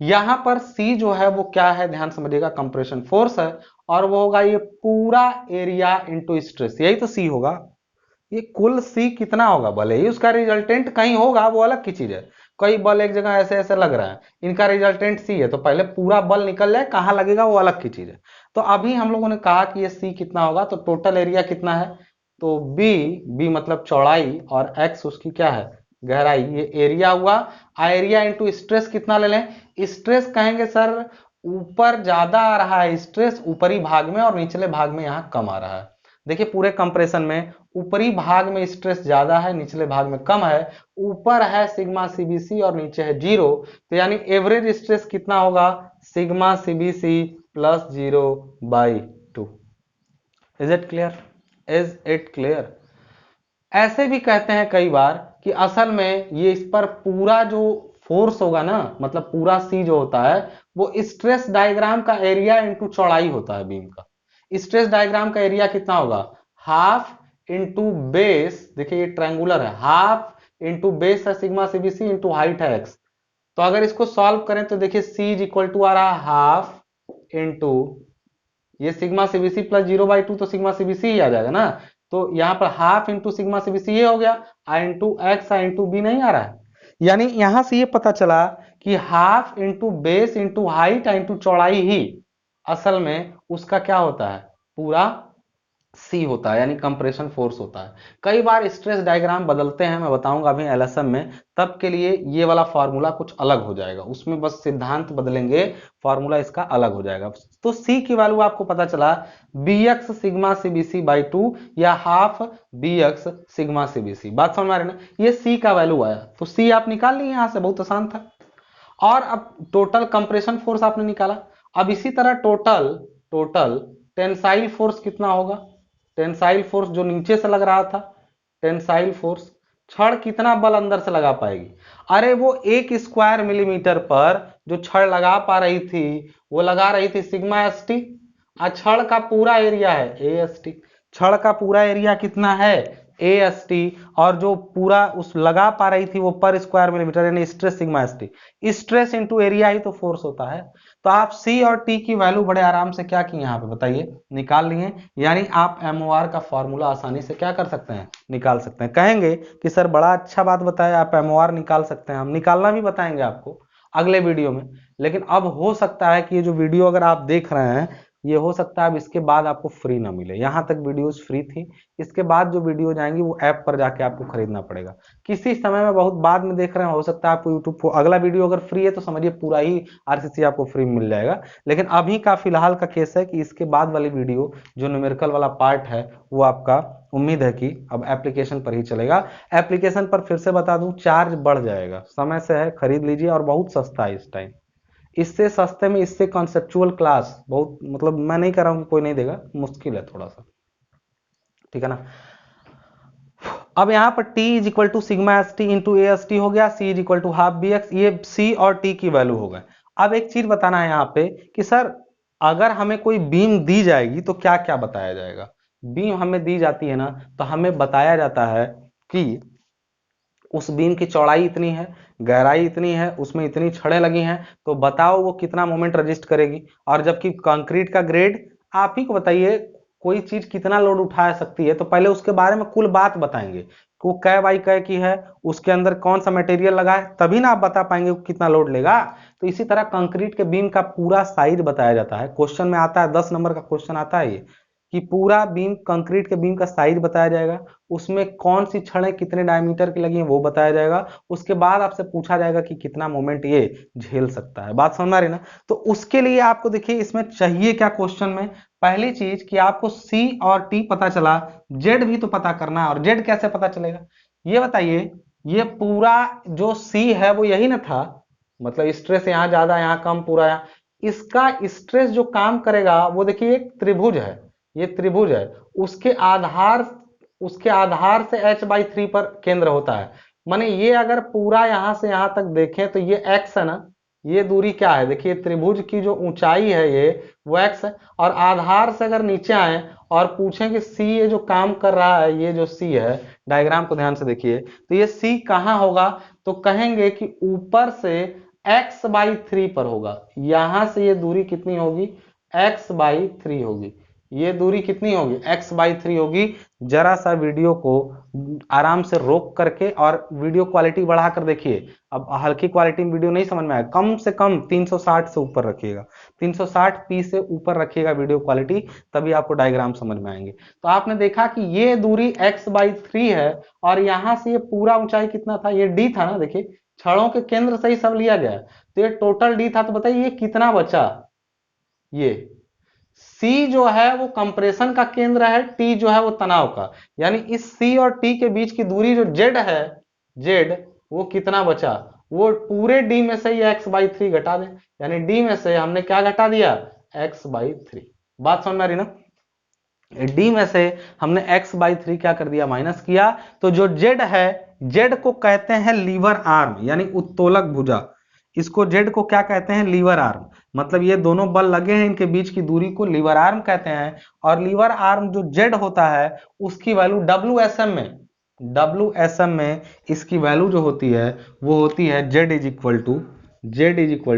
यहां पर C जो है वो क्या है, ध्यान समझिएगा, कंप्रेशन फोर्स है, और वो होगा ये पूरा एरिया इंटू स्ट्रेस, यही तो C होगा। ये कुल C कितना होगा, भले ही उसका रिजल्टेंट कहीं होगा वो अलग की चीज है, कई बल एक जगह ऐसे ऐसे लग रहा है, इनका रिजल्टेंट C है, तो पहले पूरा बल निकल जाए कहां लगेगा वो अलग की चीज है। तो अभी हम लोगों ने कहा कि ये C कितना होगा, तो टोटल एरिया कितना है, तो B मतलब चौड़ाई और x उसकी क्या है, गहराई, ये एरिया हुआ। एरिया इंटू स्ट्रेस कितना ले लें, स्ट्रेस कहेंगे सर ऊपर ज्यादा आ रहा है स्ट्रेस ऊपरी भाग में और निचले भाग में यहाँ कम आ रहा है। देखिए पूरे कंप्रेशन में ऊपरी भाग में स्ट्रेस ज्यादा है, निचले भाग में कम है, ऊपर है सिग्मा सीबीसी और नीचे है जीरो, तो यानी एवरेज स्ट्रेस कितना होगा, sigma CBC plus 0/2। Is it clear, is it clear. ऐसे भी कहते हैं कई बार कि असल में ये इस पर पूरा जो फोर्स होगा ना, मतलब पूरा सी जो होता है वो स्ट्रेस डायग्राम का एरिया इंटू चौड़ाई होता है बीम का। स्ट्रेस डायग्राम का एरिया कितना होगा, हाफ इंटू बेस, देखिए ये ट्रायंगुलर है, हाफ इंटू बेस है सिग्मा सीबीसी इंटू हाइट है एक्स। तो अगर इसको सॉल्व करें तो देखिए सी इज इक्वल टू आ रहा है हाफ इंटू ये सिग्मा सीबीसी प्लस 0/2, तो सिग्मा सीबीसी ही आ जाएगा ना। तो यहाँ पर हाफ इंटू सिग्मा सीबीसी ये हो गया, आई इंटू एक्स आई इंटू बी नहीं आ रहा है। यानी यहां से ये पता चला कि half into base into height into चौड़ाई ही असल में उसका क्या होता है, पूरा सी होता है, यानी कंप्रेशन फोर्स होता है। कई बार स्ट्रेस डायग्राम बदलते हैं, मैं बताऊंगा अभी एलएसएम में, तब के लिए ये वाला फॉर्मूला कुछ अलग हो जाएगा, उसमें बस सिद्धांत बदलेंगे, फॉर्मूला इसका अलग हो जाएगा। तो सी की वैल्यू आपको पता चला b x sigma CBC by 2 या हाफ बी एक्स सिग्मा सीबीसी। बात समझ में आ रही ना, ये सी का वैल्यू आया, तो सी आप निकाल लिए यहां से, बहुत आसान था। और अब टोटल कंप्रेशन फोर्स आपने निकाला, अब इसी तरह टोटल टोटल टेंसाइल फोर्स कितना होगा, टेंसाइल फोर्स जो नीचे से लग रहा था, टेंसाइल फोर्स छड़ कितना बल अंदर से लगा पाएगी, अरे वो 1 स्क्वायर मिलीमीटर पर जो छड़ लगा पा रही थी वो लगा रही थी सिग्मा एस टी, और छड़ का पूरा एरिया है ए एस टी, छड़ का पूरा एरिया कितना है ए एस टी, और जो पूरा उस लगा पा रही थी वो पर स्क्वायर मिलीमीटर, यानी stress sigma S T, stress into area ही तो फोर्स होता है। तो आप सी और टी की वैल्यू बड़े आराम से क्या की यहाँ पे बताइए, निकाल लिए, यानी आप एमओआर का फॉर्मूला आसानी से क्या कर सकते हैं, निकाल सकते हैं। कहेंगे कि सर बड़ा अच्छा बात बताया, आप एमओआर निकाल सकते हैं, हम निकालना भी बताएंगे आपको अगले वीडियो में। लेकिन अब हो सकता है कि ये जो वीडियो अगर आप देख रहे हैं ये हो सकता है अब इसके बाद आपको फ्री ना मिले। यहाँ तक वीडियोस फ्री थी, इसके बाद जो वीडियो जाएंगी वो ऐप पर जाके आपको खरीदना पड़ेगा। किसी समय में बहुत बाद में देख रहे हैं, हो सकता है आपको यूट्यूब को अगला वीडियो अगर फ्री है तो समझिए पूरा ही आरसीसी आपको फ्री मिल जाएगा। लेकिन अभी का फिलहाल का केस है कि इसके बाद वाली वीडियो जो न्यूमेरिकल वाला पार्ट है वो आपका उम्मीद है कि अब एप्लीकेशन पर ही चलेगा। एप्लीकेशन पर फिर से बता दूं चार्ज बढ़ जाएगा, समय से है, खरीद लीजिए और बहुत सस्ता है इस टाइम। इससे सस्ते में, इससे कॉन्सेप्चुअल क्लास बहुत, मतलब मैं नहीं कह रहा हूं कि कोई नहीं देगा, मुश्किल है थोड़ा सा, ठीक है ना। अब यहां पर t is equal to sigma S t into a s t हो गया, c is equal to half b x, ये c और t की वैल्यू हो गए। अब एक चीज बताना है यहाँ पे कि सर अगर हमें कोई बीम दी जाएगी तो क्या क्या बताया जाएगा। बीम हमें दी जाती है ना, तो हमें बताया जाता है कि उस बीम की चौड़ाई इतनी है, गहराई इतनी है, उसमें इतनी छड़ें लगी हैं, तो बताओ वो कितना मोमेंट रजिस्ट करेगी। और जबकि कंक्रीट का ग्रेड आप ही को बताइए, कोई चीज कितना लोड उठा सकती है, तो पहले उसके बारे में कुल बात बताएंगे कि वो कै बाई कै की है, उसके अंदर कौन सा मटेरियल लगा है, तभी ना आप बता पाएंगे वो कितना लोड लेगा। तो इसी तरह कंक्रीट के बीम का पूरा साइज बताया जाता है, क्वेश्चन में आता है, 10 नंबर का क्वेश्चन आता है ये, कि पूरा बीम, कंक्रीट के बीम का साइज बताया जाएगा, उसमें कौन सी छड़ें कितने डायमीटर की लगी हैं वो बताया जाएगा। उसके बाद आपसे पूछा जाएगा कि कितना मोमेंट ये झेल सकता है। बात समझ आ रही ना। तो उसके लिए आपको देखिए इसमें चाहिए क्या क्वेश्चन में, पहली चीज कि आपको C और T पता चला, Z भी तो पता करना है। और Z कैसे पता चलेगा ये बताइए। ये पूरा जो C है वो यही ना था, मतलब स्ट्रेस यहाँ ज्यादा यहाँ कम, पूरा यहाँ, इसका स्ट्रेस जो काम करेगा वो देखिए एक त्रिभुज है, ये त्रिभुज है, उसके आधार से h/3 पर केंद्र होता है। माने ये अगर पूरा यहां से यहां तक देखें तो ये x है ना, ये दूरी क्या है, देखिए त्रिभुज की जो ऊंचाई है ये वो x है। और आधार से अगर नीचे आए और पूछें कि C ये जो काम कर रहा है, ये जो C है, डायग्राम को ध्यान से देखिए, तो ये C कहां होगा, तो कहेंगे कि ऊपर से x/3 पर होगा। यहां से ये दूरी कितनी होगी, x/3 होगी। ये दूरी कितनी होगी, x/3 होगी। जरा सा वीडियो को आराम से रोक करके और वीडियो क्वालिटी बढ़ा कर देखिए। अब हल्की क्वालिटी में वीडियो नहीं समझ में आएगा, कम से कम 360 से ऊपर रखिएगा, 360p से ऊपर रखिएगा वीडियो क्वालिटी, तभी आपको डायग्राम समझ में आएंगे। तो आपने देखा कि ये दूरी x/3 है और यहां से ये पूरा ऊंचाई कितना था, ये d था ना, देखिए छड़ों के केंद्र से ही सब लिया गया, तो ये टोटल d था। तो बताइए ये कितना बचा, ये C जो है वो कंप्रेशन का केंद्र है, T जो है वो तनाव का, यानी इस C और T के बीच की दूरी जो Z है, Z वो कितना बचा, वो पूरे D में से ही x/3 घटा दें, यानी D में से हमने क्या घटा दिया, x/3। बात समझ में आ रही ना। D में से हमने x/3 क्या कर दिया, माइनस किया। तो जो Z है, Z को कहते हैं लीवर आर्म, यानी उत्तोलक भुजा। इसको Z को क्या कहते हैं, लीवर आर्म। मतलब ये दोनों बल लगे हैं, इनके बीच की दूरी को लीवर आर्म कहते हैं। और लीवर आर्म जो Z होता है उसकी वैल्यू WSM में इसकी वैल्यू जो होती है वो होती है Z is equal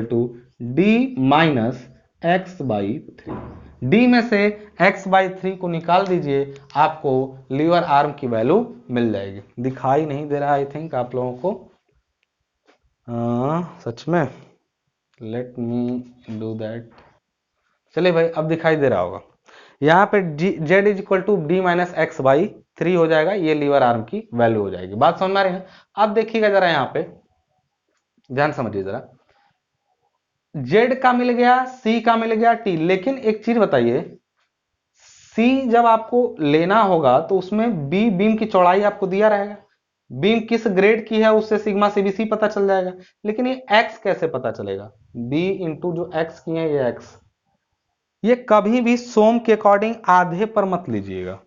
to D minus x/3। D में से x/3 को निकाल दीजिए, आपको लीवर आर्म की वैल्यू मिल जाएगी। दिखाई नहीं दे रहा आई थिंक आप लोगों को, सच में, लेट मी डू दैट। चलिए भाई अब दिखाई दे रहा होगा। यहाँ पे Z is equal to D minus x/3 हो जाएगा, ये लीवर आर्म की वैल्यू हो जाएगी। बात समझ में आ रही है। अब देखिएगा जरा, यहाँ पे ध्यान समझिए जरा, Z का मिल गया, C का मिल गया, T। लेकिन एक चीज बताइए, C जब आपको लेना होगा तो उसमें B बीम की चौड़ाई आपको दिया रहेगा, बीम किस ग्रेड की है उससे सिग्मा CBC पता चल जाएगा। लेकिन ये X कैसे पता चलेगा, B इंटू जो X की है ये X। ये कभी भी सोम के अकॉर्डिंग आधे पर मत लीजिएगा।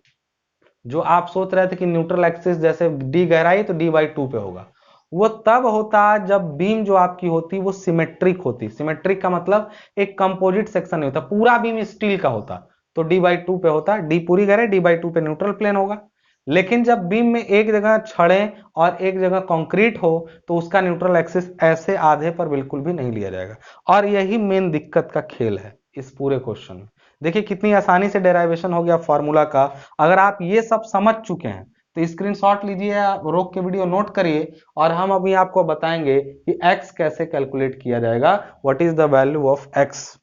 जो आप सोच रहे थे कि न्यूट्रल एक्सिस जैसे D गहराई तो D/2 पे होगा, वो तब होता जब बीम जो आपकी होती वो सिमेट्रिक होती। सिमेट्रिक का मतलब एक कंपोजिट सेक्शन नहीं होता, पूरा बीम स्टील का होता तो D/2 पे होता, D पूरी गहराई, D/2 पे न्यूट्रल प्लेन होगा। लेकिन जब बीम में एक जगह छड़ें और एक जगह कंक्रीट हो तो उसका न्यूट्रल एक्सिस ऐसे आधे पर बिल्कुल भी नहीं लिया जाएगा। और यही मेन दिक्कत का खेल है इस पूरे क्वेश्चन में। देखिए कितनी आसानी से डेराइवेशन हो गया फॉर्मूला का। अगर आप ये सब समझ चुके हैं तो स्क्रीनशॉट लीजिए, रोक के वीडियो नोट करिए, और हम अभी आपको बताएंगे कि x कैसे कैलकुलेट किया जाएगा, what is the value of x।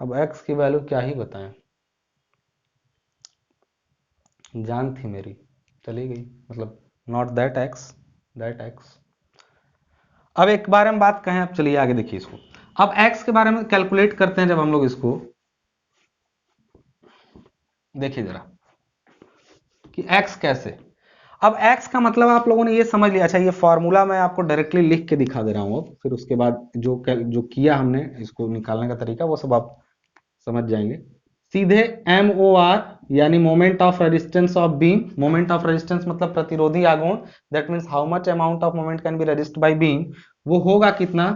अब x की वैल्यू क्या ही बताएं, जान थी मेरी चली गई, मतलब not that x, that x। अब एक बारे में बात कहें, अब चलिए आगे देखिए इसको। अब x के बारे में कैलकुलेट करते हैं जब हम लोग इसको, देखिए जरा कि x कैसे। अब x का मतलब आप लोगों ने ये समझ लिया। अच्छा, ये फॉर्मूला मैं आपको डायरेक्टली लिख के दिखा दे रहा हूं, अब फिर उसके बाद जो किया हमने इसको निकालने का तरीका वो सब आप समझ जाएंगे। सीधे MOR यानी moment of resistance of beam, moment of resistance मतलब प्रतिरोधी आघूर्ण, that means how much amount of moment can be resist by beam, वो होगा कितना,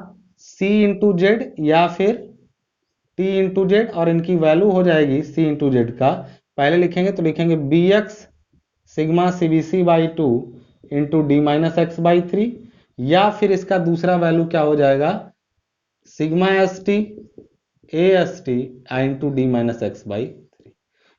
C इंटू जेड या फिर T इंटू जेड, और इनकी वैल्यू हो जाएगी C इंटू जेड का, पहले लिखेंगे तो लिखेंगे BX sigma CBC by 2 into d minus x by 3, या फिर इसका दूसरा वैल्यू क्या हो जाएगा, sigma ST AST into d minus x by 3।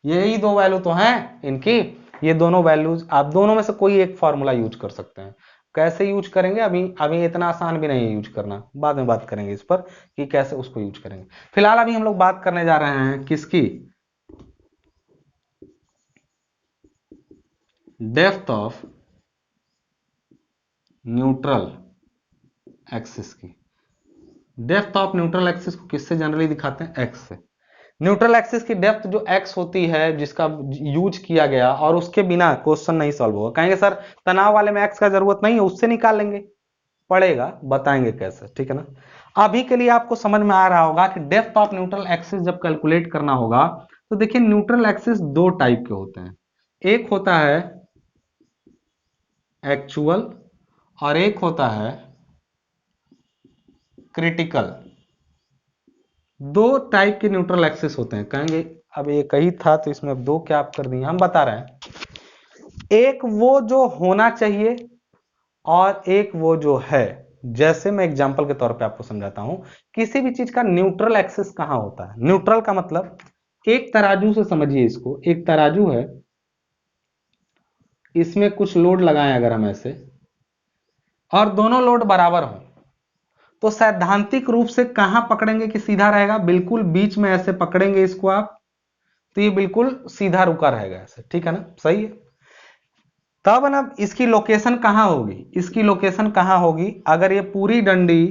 यही दो वैल्यू तो हैं इनकी। ये दोनों वैल्यूज आप दोनों में से कोई एक फॉर्मूला यूज कर सकते हैं। कैसे यूज करेंगे, अभी अभी इतना आसान भी नहीं है यूज करना, बाद में बात करेंगे इस पर कि कैसे उसको यूज करेंगे। फिलहाल अभी हम लोग बात करने जा रहे हैं किसकी, डेप्थ ऑफ न्यूट्रल एक्सिस की। डेप्थ ऑफ न्यूट्रल एक्सिस को किससे जनरली दिखाते हैं, एक्स से। न्यूट्रल एक्सिस की डेप्थ जो एक्स होती है जिसका यूज किया गया, और उसके बिना क्वेश्चन नहीं सॉल्व होगा। कहेंगे सर तनाव वाले में एक्स का जरूरत नहीं है, उससे निकाल लेंगे, पड़ेगा, बताएंगे कैसे, ठीक है ना। अभी के लिए आपको समझ में आ रहा होगा कि डेप्थ ऑफ न्यूट्रल एक्सिस जब कैलकुलेट करना होगा तो देखिए न्यूट्रल एक्सिस दो टाइप के होते हैं, एक होता है एक्चुअल और एक होता है क्रिटिकल। दो टाइप के न्यूट्रल एक्सिस होते हैं। कहेंगे अब एक ही था तो इसमें अब दो क्या आप कर दिए, हम बता रहे हैं। एक वो जो होना चाहिए और एक वो जो है। जैसे मैं एग्जांपल के तौर पे आपको समझाता हूं, किसी भी चीज का न्यूट्रल एक्सिस कहां होता है। न्यूट्रल का मतलब, एक तराजू से समझिए इसको, एक तराजू है, इसमें कुछ लोड लगाएं अगर हम ऐसे, और दोनों लोड बराबर हो, तो सैद्धांतिक रूप से कहां पकड़ेंगे कि सीधा रहेगा, बिल्कुल बीच में ऐसे पकड़ेंगे इसको आप, तो ये बिल्कुल सीधा रुका रहेगा ऐसे, ठीक है ना, सही है। तब ना इसकी लोकेशन कहां होगी, इसकी लोकेशन कहां होगी, अगर ये पूरी डंडी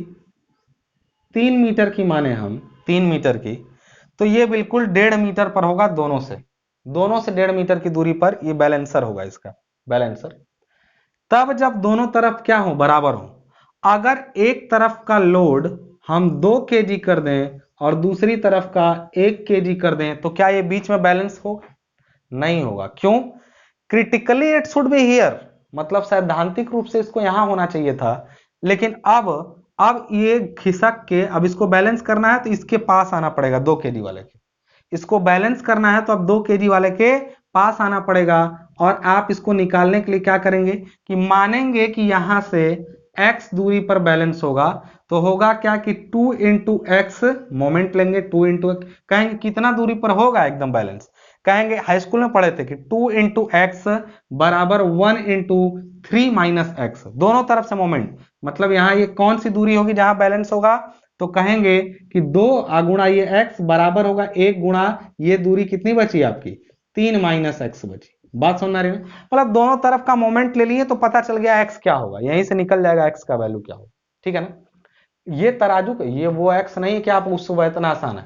3 मीटर की माने हम, 3 मीटर की, तो ये बिल्कुल 1.5 मीटर पर होगा दोनों से, दोनों से 1.5 मीटर की दूरी पर ये बैलेंसर होगा, इसका बैलेंसर। तब जब दोनों तरफ क्या हो, बराबर हो, अगर एक तरफ का लोड हम 2 kg कर दें और दूसरी तरफ का 1 kg कर दें, तो क्या ये बीच में बैलेंस होगा, नहीं होगा। क्यों, critically it should be here, मतलब सैद्धांतिक रूप से इसको यहां होना चाहिए था, लेकिन अब ये खिसक के, अब इसको बैलेंस करना है तो इसके पास आना पड़ेगा 2 kg वाले के, इसको बैलेंस करना है तो अब 2 kg वाले के पास आना पड़ेगा। और आप इसको निकालने के लिए क्या करेंगे कि मानेंगे कि यहां से x दूरी पर बैलेंस होगा, तो होगा क्या कि 2 इंटू एक्स मोमेंट लेंगे, 2 इंटू एक्स, कहेंगे कितना दूरी पर होगा एकदम बैलेंस, कहेंगे हाई स्कूल में पढ़े थे कि 2 इंटू एक्स बराबर 1 इंटू 3 माइनस एक्स, दोनों तरफ से मोमेंट, मतलब यहां ये कौन सी दूरी होगी जहां बैलेंस होगा, तो कहेंगे कि 2 गुणा ये x बराबर होगा 1 गुणा ये दूरी, कितनी बची आपकी, 3 माइनस एक्स बची। बात समझ आ रही है, मतलब दोनों तरफ का मोमेंट ले लिए तो पता चल गया x क्या होगा, यहीं से निकल जाएगा x का वैल्यू क्या होगा, ठीक है ना। ये तराजू, ये वो x नहीं है कि आप उसको इतना आसान है।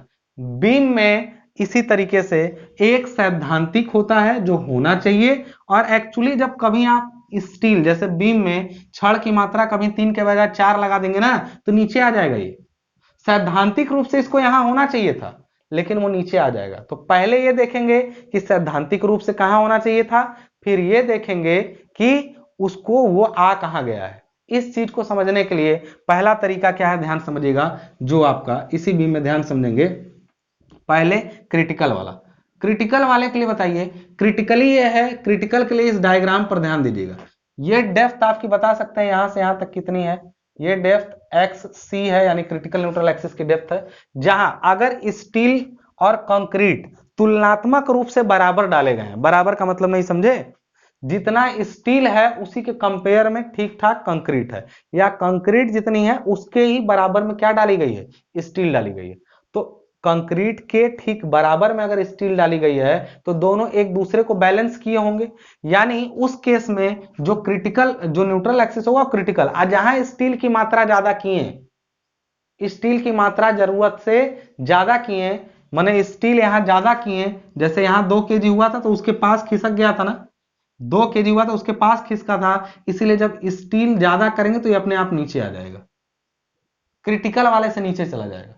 बीम में इसी तरीके से एक सैद्धांतिक होता है जो होना चाहिए, और एक्चुअली जब कभी आप स्टील जैसे बीम में छड़ की मात्रा कभी 3 के बजाय 4 लगा देंगे ना, तो नीचे आ जाएगा। ये सैद्धांतिक रूप से इसको यहां होना चाहिए था, लेकिन वो नीचे आ जाएगा। तो पहले ये देखेंगे कि सैद्धांतिक रूप से कहां होना चाहिए था, फिर ये देखेंगे कि उसको वो आ कहां गया है। इस चीज को समझने के लिए पहला तरीका क्या है, ध्यान समझिएगा, जो आपका इसी बीम में ध्यान समझेंगे। पहले क्रिटिकल वाला, क्रिटिकल वाले के लिए बताइए, क्रिटिकली ये है, क्रिटिकल के लिए इस डायग्राम पर ध्यान दीजिएगा। ये डेप्थ आपकी बता सकते हैं यहां से यहां तक कितनी है, ये डेप्थ एक्स सी है, यानी क्रिटिकल न्यूट्रल एक्सिस की डेप्थ है, जहां अगर स्टील और कंक्रीट तुलनात्मक रूप से बराबर डाले गए हैं, बराबर का मतलब नहीं समझे, जितना स्टील है उसी के कंपेयर में ठीक ठाक कंक्रीट है, या कंक्रीट जितनी है उसके ही बराबर में क्या डाली गई है, स्टील डाली गई है। तो कंक्रीट के ठीक बराबर में अगर स्टील डाली गई है तो दोनों एक दूसरे को बैलेंस किए होंगे, यानी उस केस में जो क्रिटिकल, जो न्यूट्रल एक्सिस होगा क्रिटिकल, और जहां स्टील की मात्रा ज्यादा किए, स्टील की मात्रा जरूरत से ज्यादा किए, माने स्टील यहां ज्यादा किए, जैसे यहां 2 केजी हुआ था तो उसके पास खिसक गया था ना, 2 केजी हुआ था उसके पास खिसका था, इसीलिए जब स्टील ज्यादा करेंगे तो ये अपने आप नीचे आ जाएगा, क्रिटिकल वाले से नीचे चला जाएगा।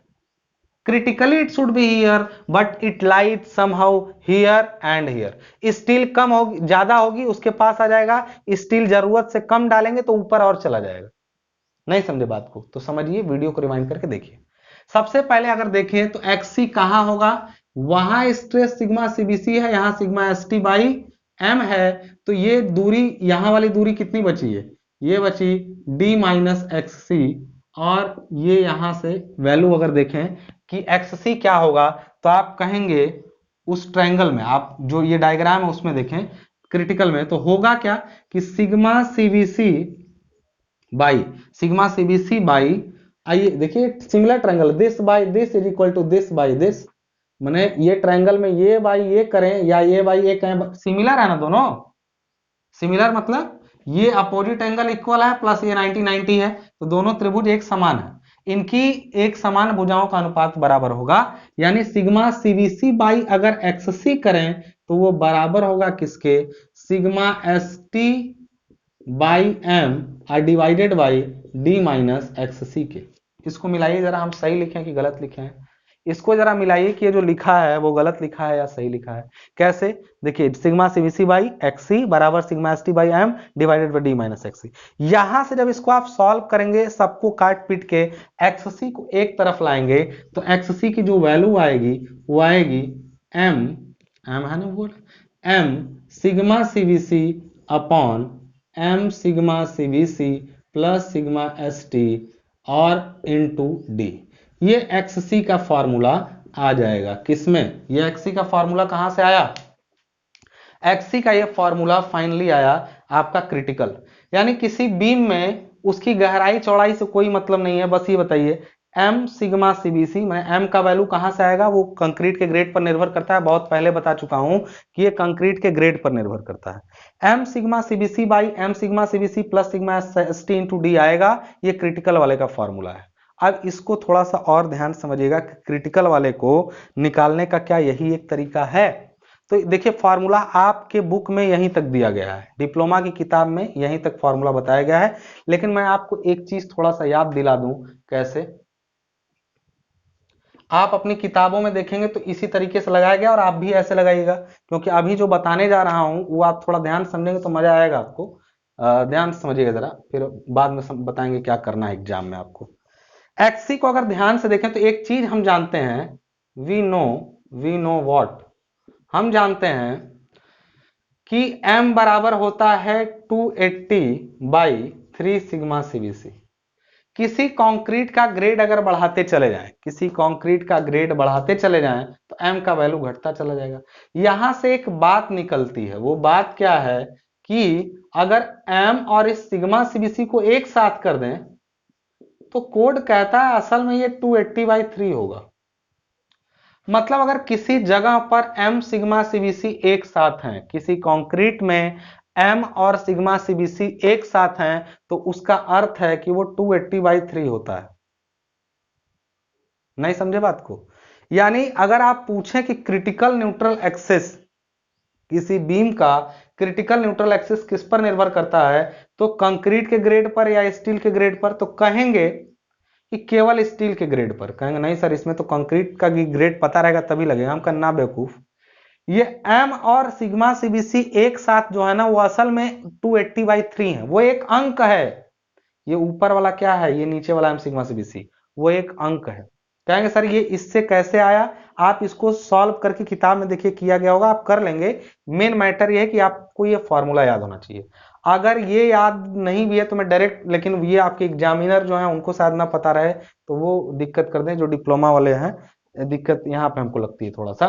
Critically it should be here but it light somehow here and here. Steel कम होगी, ज्यादा होगी, उसके पास आ जाएगा, स्टील जरूरत से कम डालेंगे तो ऊपर और चला जाएगा। नहीं समझे बात को तो समझिए, वीडियो को रिवाइंड करके देखिए। सबसे पहले अगर देखें तो एक्सी कहां होगा, वहां स्ट्रेस सिग्मा सीबीसी है, यहां सिग्मा एसटी बाई एम है, तो ये दूरी, यहां वाली दूरी कितनी बची है, ये बची डी माइनस एक्ससी, और ये यहां से वैल्यू अगर देखें कि एक्ससी क्या होगा, तो आप कहेंगे उस ट्रायंगल में, आप जो ये डायग्राम है उसमें देखें क्रिटिकल में, तो होगा क्या कि सिग्मा सीबीसी बाई, आइए देखिए similar triangle, this by this is equal to this by this, माने ये ट्रायंगल में ये बाई ये करें या ये बाई ये करें, सिमिलर है ना दोनों, सिमिलर मतलब ये अपोजिट एंगल इक्वल है प्लस ये 90-90 है, तो दोनों त्रिभुज एक समान है, इनकी एक समान भुजाओं का अनुपात बराबर होगा, यानी सिग्मा सीबीसी बाई अगर एक्ससी करें तो वो बराबर होगा किसके, सिग्मा एसटी बाई एम और डिवाइडेड बाई डी माइनस एक्ससी के। इसको मिलाइए जरा, हम सही लिखे हैं कि गलत लिखे हैं, इसको जरा मिलाइए कि ये जो लिखा है वो गलत लिखा है या सही लिखा है। कैसे, देखिए सिग्मा सीबीसी बाई एक्ससी बराबर sigma st by m divided by d minus xc. यहां से जब इसको आप सॉल्व करेंगे, सबको काट पीट के एक्ससी को एक तरफ लाएंगे, तो एक्ससी की जो वैल्यू आएगी वो आएगी एम है ना, वो M sigma CBC upon M sigma CBC plus sigma ST और इनटू डी। ये एक्ससी का फॉर्मूला आ जाएगा किसमें, ये एक्ससी का फॉर्मूला कहां से आया, एक्ससी का ये फॉर्मूला फाइनली आया आपका क्रिटिकल, यानी किसी बीम में उसकी गहराई चौड़ाई से कोई मतलब नहीं है, बस ये बताइए एम सिग्मा सीबीसी, मैं एम का वैल्यू कहां से आएगा, वो कंक्रीट के ग्रेड पर निर्भर करता है, बहुत पहले बता चुका हूं कि ये कंक्रीट के ग्रेड पर निर्भर करता है। M sigma CBC by M sigma CBC plus sigma ST into D आएगा, ये क्रिटिकल वाले का फॉर्मूला है। अब इसको थोड़ा सा और ध्यान समझिएगा, क्रिटिकल वाले को निकालने का क्या यही एक तरीका है, तो देखिए फॉर्मूला आपके बुक में यहीं तक दिया गया है, डिप्लोमा की किताब में यहीं तक फॉर्मूला बताया गया है, लेकिन मैं आपको एक चीज थोड़ा सा याद दिला दूं, कैसे, आप अपनी किताबों में देखेंगे तो इसी तरीके से लगाया गया और आप भी ऐसे लगाइएगा, क्योंकि अभी जो बताने जा रहा हूं वो आप थोड़ा ध्यान समझेंगे तो मजा आएगा आपको, ध्यान समझिएगा जरा, फिर बाद में बताएंगे क्या करना है एग्जाम में आपको। एक्सी को अगर ध्यान से देखें तो एक चीज हम जानते हैं, वी नो व्हाट, हम जानते हैं कि m बराबर होता है 280 बाई 3 सिग्मा सीबीसी। किसी कंक्रीट का ग्रेड अगर बढ़ाते चले जाएं, किसी कंक्रीट का ग्रेड बढ़ाते चले जाएं तो m का वैल्यू घटता चला जाएगा। यहां से एक बात निकलती है, वो बात क्या है कि अगर m और इस सिग्मा सीबीसी को एक साथ कर दें तो कोड कहता है असल में ये 280 बाई 3 होगा, मतलब अगर किसी जगह पर m सिग्मा सीबीसी एक साथ हैं, किसी कंक्रीट में m और सिग्मा सीबीसी एक साथ हैं, तो उसका अर्थ है कि वो 280 बाई 3 होता है। नहीं समझे बात को, यानी अगर आप पूछें कि क्रिटिकल न्यूट्रल एक्सिस, किसी बीम का क्रिटिकल न्यूट्रल एक्सिस किस पर निर्भर करता है, तो कंक्रीट के ग्रेड पर या स्टील के ग्रेड पर, तो कहेंगे कि केवल स्टील के ग्रेड पर। कहेंगे नहीं सर इसमें तो कंक्रीट का ग्रेड पता रहेगा तभी लगेगा, हम करना बेवकूफ, ये m और सिग्मा सीबीसी एक साथ जो है ना वो असल में 280 बाई 3 है, वो एक अंक है, ये ऊपर वाला क्या है, ये नीचे वाला m सिग्मा सीबीसी वो एक अंक है। कहेंगे सर ये इससे कैसे आया, आप इसको सॉल्व करके किताब में देखिए किया गया होगा, आप कर लेंगे, मेन मैटर ये है कि आपको ये फॉर्मूला याद होना चाहिए। अगर ये याद नहीं भी है तो मैं डायरेक्ट, लेकिन ये आपके एग्जामिनर जो है उनको शायद ना पता रहे तो वो दिक्कत कर दें, जो डिप्लोमा वाले हैं, दिक्कत यहाँ पे हमको लगती है थोड़ा सा,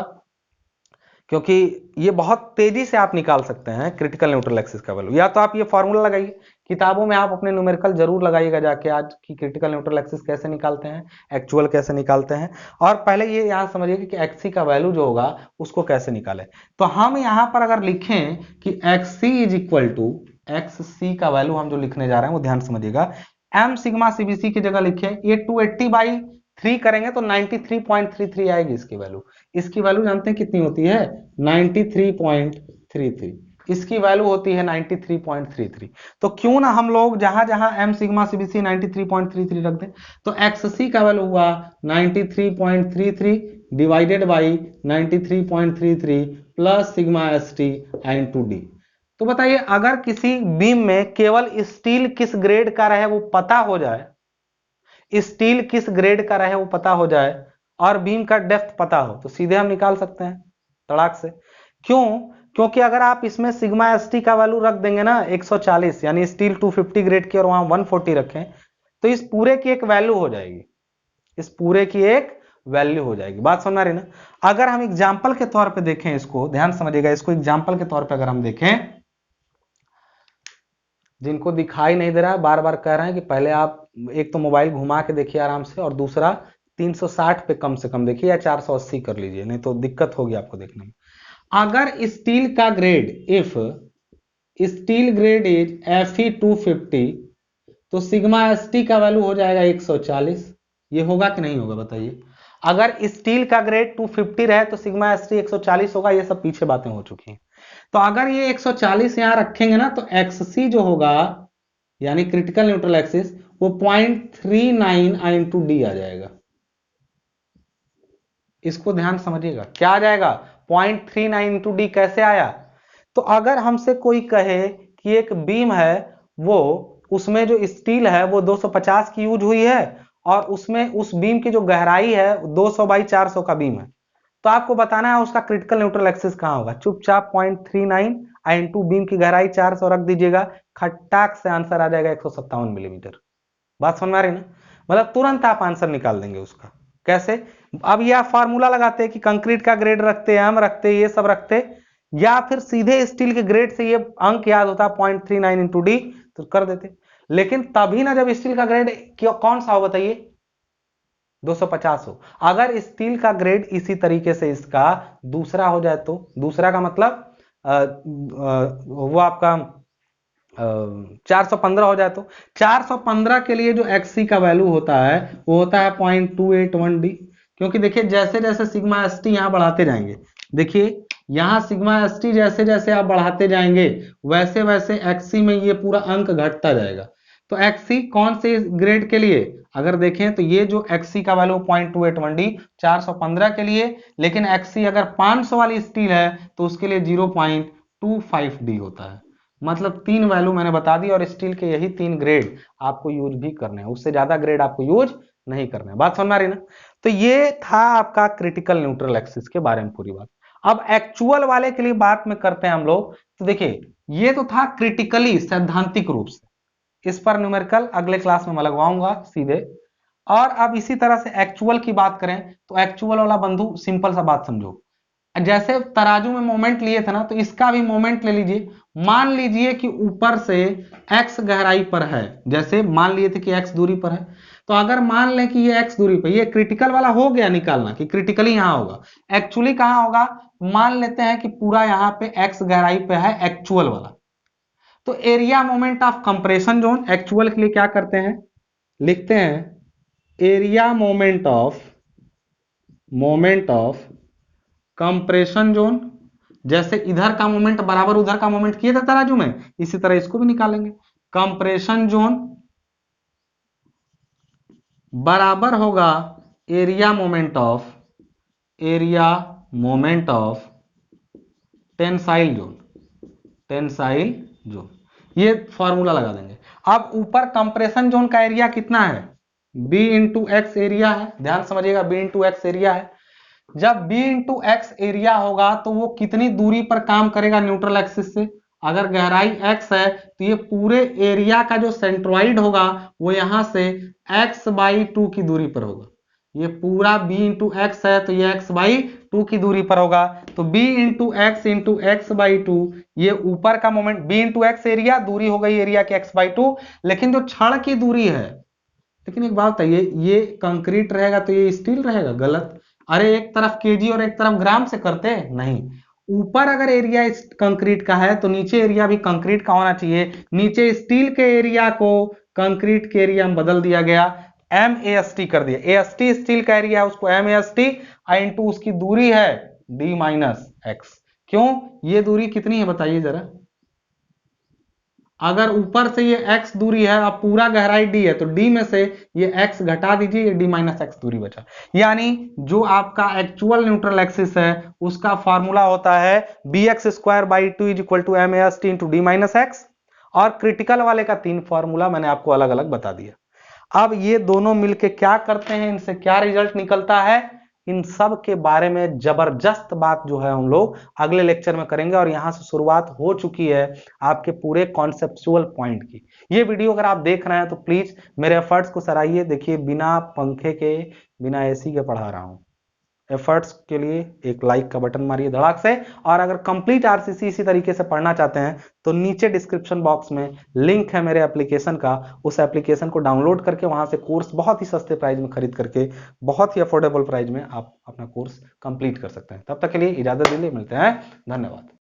क्योंकि ये बहुत तेजी से आप निकाल सकते हैं क्रिटिकल न्यूट्रल एक्सिस का वैल्यू। या तो आप ये फॉर्मूला लगाइए किताबों में आप अपने न्यूमेरिकल जरूर लगाइएगा जाके, आज की क्रिटिकल न्यूट्रल एक्सिस कैसे निकालते हैं, एक्चुअल कैसे निकालते हैं, और पहले ये यहाँ समझिए कि एक्सी का वैल्यू जो होगा उसको कैसे निकालें। तो हम यहाँ पर अगर लिखें कि xc is equal to xc का वैल्यू हम जो लिखने जा रहे हैं वो ध्यान समझिएगा, एम सिग्मा सीबीसी की जगह लिखें, ये 280/3 करेंगे तो 93.33 आएगी इसकी वैल्यू। इसकी वैल्यू जानते हैं कितनी होती है, 93.33, इसकी वैल्यू होती है 93.33। तो क्यों ना हम लोग जहां जहां एम सिग्मा सीबीसी 93.33 रख दें, तो एक्ससी का वैल्यू हुआ 93.33 divided by 93.33 plus sigma ST into D. तो बताइए अगर किसी बीम में केवल स्टील किस ग्रेड का रहे वो पता हो जाए, स्टील किस ग्रेड का रहे वो पता हो जाए और बीम का डेप्थ पता हो, तो सीधे हम निकाल सकते हैं तड़ाक से। क्यों? क्योंकि अगर आप इसमें सिग्मा एसटी का वैल्यू रख देंगे ना 140, यानी स्टील 250 ग्रेड की और वहां 140 रखें, तो इस पूरे की एक वैल्यू हो जाएगी, इस पूरे की एक वैल्यू हो जाएगी। बात समझ रही ना? अगर हम एग्जाम्पल के तौर पे देखें, इसको ध्यान समझिएगा, इसको एग्जाम्पल के तौर पे अगर हम देखें, जिनको दिखाई नहीं दे रहा है बार बार कह रहे हैं कि पहले आप एक तो मोबाइल घुमा के देखिए आराम से, और दूसरा 360 पे कम से कम देखिए या 480 कर लीजिए, नहीं तो दिक्कत होगी आपको देखने में। अगर स्टील का grade, if steel grade is Fe250, तो सिग्मा एसटी का वैल्यू हो जाएगा 140। ये होगा कि नहीं होगा बताइए? अगर स्टील का ग्रेड 250 रहे तो सिग्मा एसटी 140 होगा। ये सब पीछे बातें हो चुकी हैं। तो अगर ये 140 यहां रखेंगे ना, तो एक्ससी जो होगा यानी क्रिटिकल न्यूट्रल एक्सिस, वो 0.39 इंटू डी आ जाएगा। इसको ध्यान समझिएगा, क्या आ जाएगा 0.39 इंटू डी। कैसे आया? तो अगर हमसे कोई कहे कि एक बीम है, वो उसमें जो स्टील है वो 250 की यूज हुई है, और उसमें उस बीम की जो गहराई है 200/400 का बीम है, तो आपको बताना है उसका क्रिटिकल न्यूट्रल एक्सिस कहां होगा। चुपचाप 0.39 इंटू बीम की गहराई 400 रख दीजिएगा, खट्टाक से आंसर आ जाएगा 157 मिलीमीटर। बात समझ में आ रही ना? मतलब तुरंत आप आंसर निकाल देंगे उसका। कैसे? अब यह फार्मूला लगाते कि कंक्रीट का ग्रेड रखते, एम रखते, ये सब रखते, या फिर सीधे स्टील के ग्रेड से ये अंक याद होता 0.39 इंटू डी तो कर देते। लेकिन तभी ना जब स्टील का ग्रेड कौन सा हो बताइए, 250 हो। अगर स्टील का ग्रेड इसी तरीके से इसका दूसरा हो जाए, तो दूसरा का मतलब वो आपका 415 हो जाए, तो 415 के लिए जो एक्सी का वैल्यू होता है वो होता है 0.281 डी। क्योंकि देखिए जैसे जैसे सिग्मा एस टी यहां बढ़ाते जाएंगे, देखिए यहां सिग्मा एस टी जैसे जैसे आप बढ़ाते जाएंगे वैसे वैसे एक्सी में ये पूरा अंक घटता जाएगा। तो एक्सी कौन से ग्रेड के लिए अगर देखें तो ये जो एक्सी का वैल्यू 0.281 डी 415 के लिए, लेकिन एक्सी अगर 500 वाली स्टील है तो उसके लिए 0.25 डी होता है। मतलब 3 वैल्यू मैंने बता दी, और स्टील के यही 3 ग्रेड आपको यूज भी करने हैं, उससे ज्यादा ग्रेड आपको यूज नहीं करना है। बात समझ में आ रही ना? तो ये था आपका क्रिटिकल न्यूट्रल एक्सिस के बारे में पूरी बात। अब एक्चुअल वाले के लिए बात में करते हैं हम लोग। तो देखिए ये तो था क्रिटिकली सैद्धांतिक रूप से, इस पर न्यूमेरिकल अगले क्लास में मैं लगवाऊंगा सीधे। और अब इसी तरह से एक्चुअल की बात करें तो एक्चुअल वाला बंधु सिंपल सा बात समझो, जैसे तराजू में मोमेंट लिए थे ना, तो इसका भी मोमेंट ले लीजिए। मान लीजिए कि ऊपर से x गहराई पर है, जैसे मान लिए थे कि x दूरी पर है, तो अगर मान लें कि ये x दूरी पर, ये क्रिटिकल वाला हो गया निकालना कि क्रिटिकली यहां होगा, एक्चुअली कहां होगा, मान लेते हैं कि पूरा यहां पे x गहराई पे है एक्चुअल वाला। तो area moment of compression zone actual के लिए क्या करते हैं, लिखते हैं area moment of compression zone. जैसे इधर का मोमेंट बराबर उधर का मोमेंट किए थे तराजू में, इसी तरह इसको भी निकालेंगे। कंप्रेशन जोन बराबर होगा area moment of tensile zone. ये फॉर्मूला लगा देंगे। अब ऊपर कंप्रेशन जोन का एरिया कितना है, b इंटू एक्स एरिया है। ध्यान समझिएगा, b इंटू एक्स एरिया है। जब b इंटू एक्स एरिया होगा तो वो कितनी दूरी पर काम करेगा न्यूट्रल एक्सिस से, अगर गहराई x है तो ये पूरे एरिया का जो सेंट्रॉइड होगा वो यहां से x/2 की दूरी पर होगा। ये पूरा b इंटू एक्स है तो ये x/2 2 की दूरी पर होगा। तो b into x by two, ये ऊपर का moment, b into x area, दूरी हो गई एरिया के x बाई टू। लेकिन जो क्षण की दूरी है, लेकिन एक बात बताइए, ये कंक्रीट रहेगा तो ये स्टील रहेगा? गलत। अरे एक तरफ केजी और एक तरफ ग्राम से करते नहीं। ऊपर अगर एरिया कंक्रीट का है तो नीचे एरिया भी कंक्रीट का होना चाहिए। नीचे स्टील के एरिया को कंक्रीट के एरिया में बदल दिया गया, एम ए एस टी कर दिया। ए एस टी स्टील का एरिया है, उसको m a s t, into उसकी दूरी है डी माइनस एक्स। क्यों? ये दूरी कितनी है बताइए जरा। अगर ऊपर से ये x दूरी है, अब पूरा गहराई d है, तो d में से ये x घटा दीजिए, ये d माइनस एक्स दूरी बचा। यानी जो आपका एक्चुअल न्यूट्रल एक्सिस है उसका फॉर्मूला होता है b x square by two is equal to m a s t into d minus x. और क्रिटिकल वाले का 3 फॉर्मूला मैंने आपको अलग अलग बता दिया। अब ये दोनों मिलके क्या करते हैं, इनसे क्या रिजल्ट निकलता है, इन सब के बारे में जबरदस्त बात जो है हम लोग अगले लेक्चर में करेंगे। और यहां से शुरुआत हो चुकी है आपके पूरे कॉन्सेप्चुअल पॉइंट की। ये वीडियो अगर आप देख रहे हैं तो प्लीज मेरे एफर्ट्स को सराहिए। देखिए, बिना पंखे के, बिना एसी के पढ़ा रहा हूं। एफर्ट्स के लिए एक लाइक का बटन मारिए धड़ाक से। और अगर कंप्लीट आरसीसी इसी तरीके से पढ़ना चाहते हैं तो नीचे डिस्क्रिप्शन बॉक्स में लिंक है मेरे एप्लीकेशन का, उस एप्लीकेशन को डाउनलोड करके वहां से कोर्स बहुत ही सस्ते प्राइस में खरीद करके बहुत ही अफोर्डेबल प्राइस में आप अपना कोर्स कंप्लीट कर सकते हैं। तब तक के लिए इजाजत दीजिए, मिलते हैं, धन्यवाद।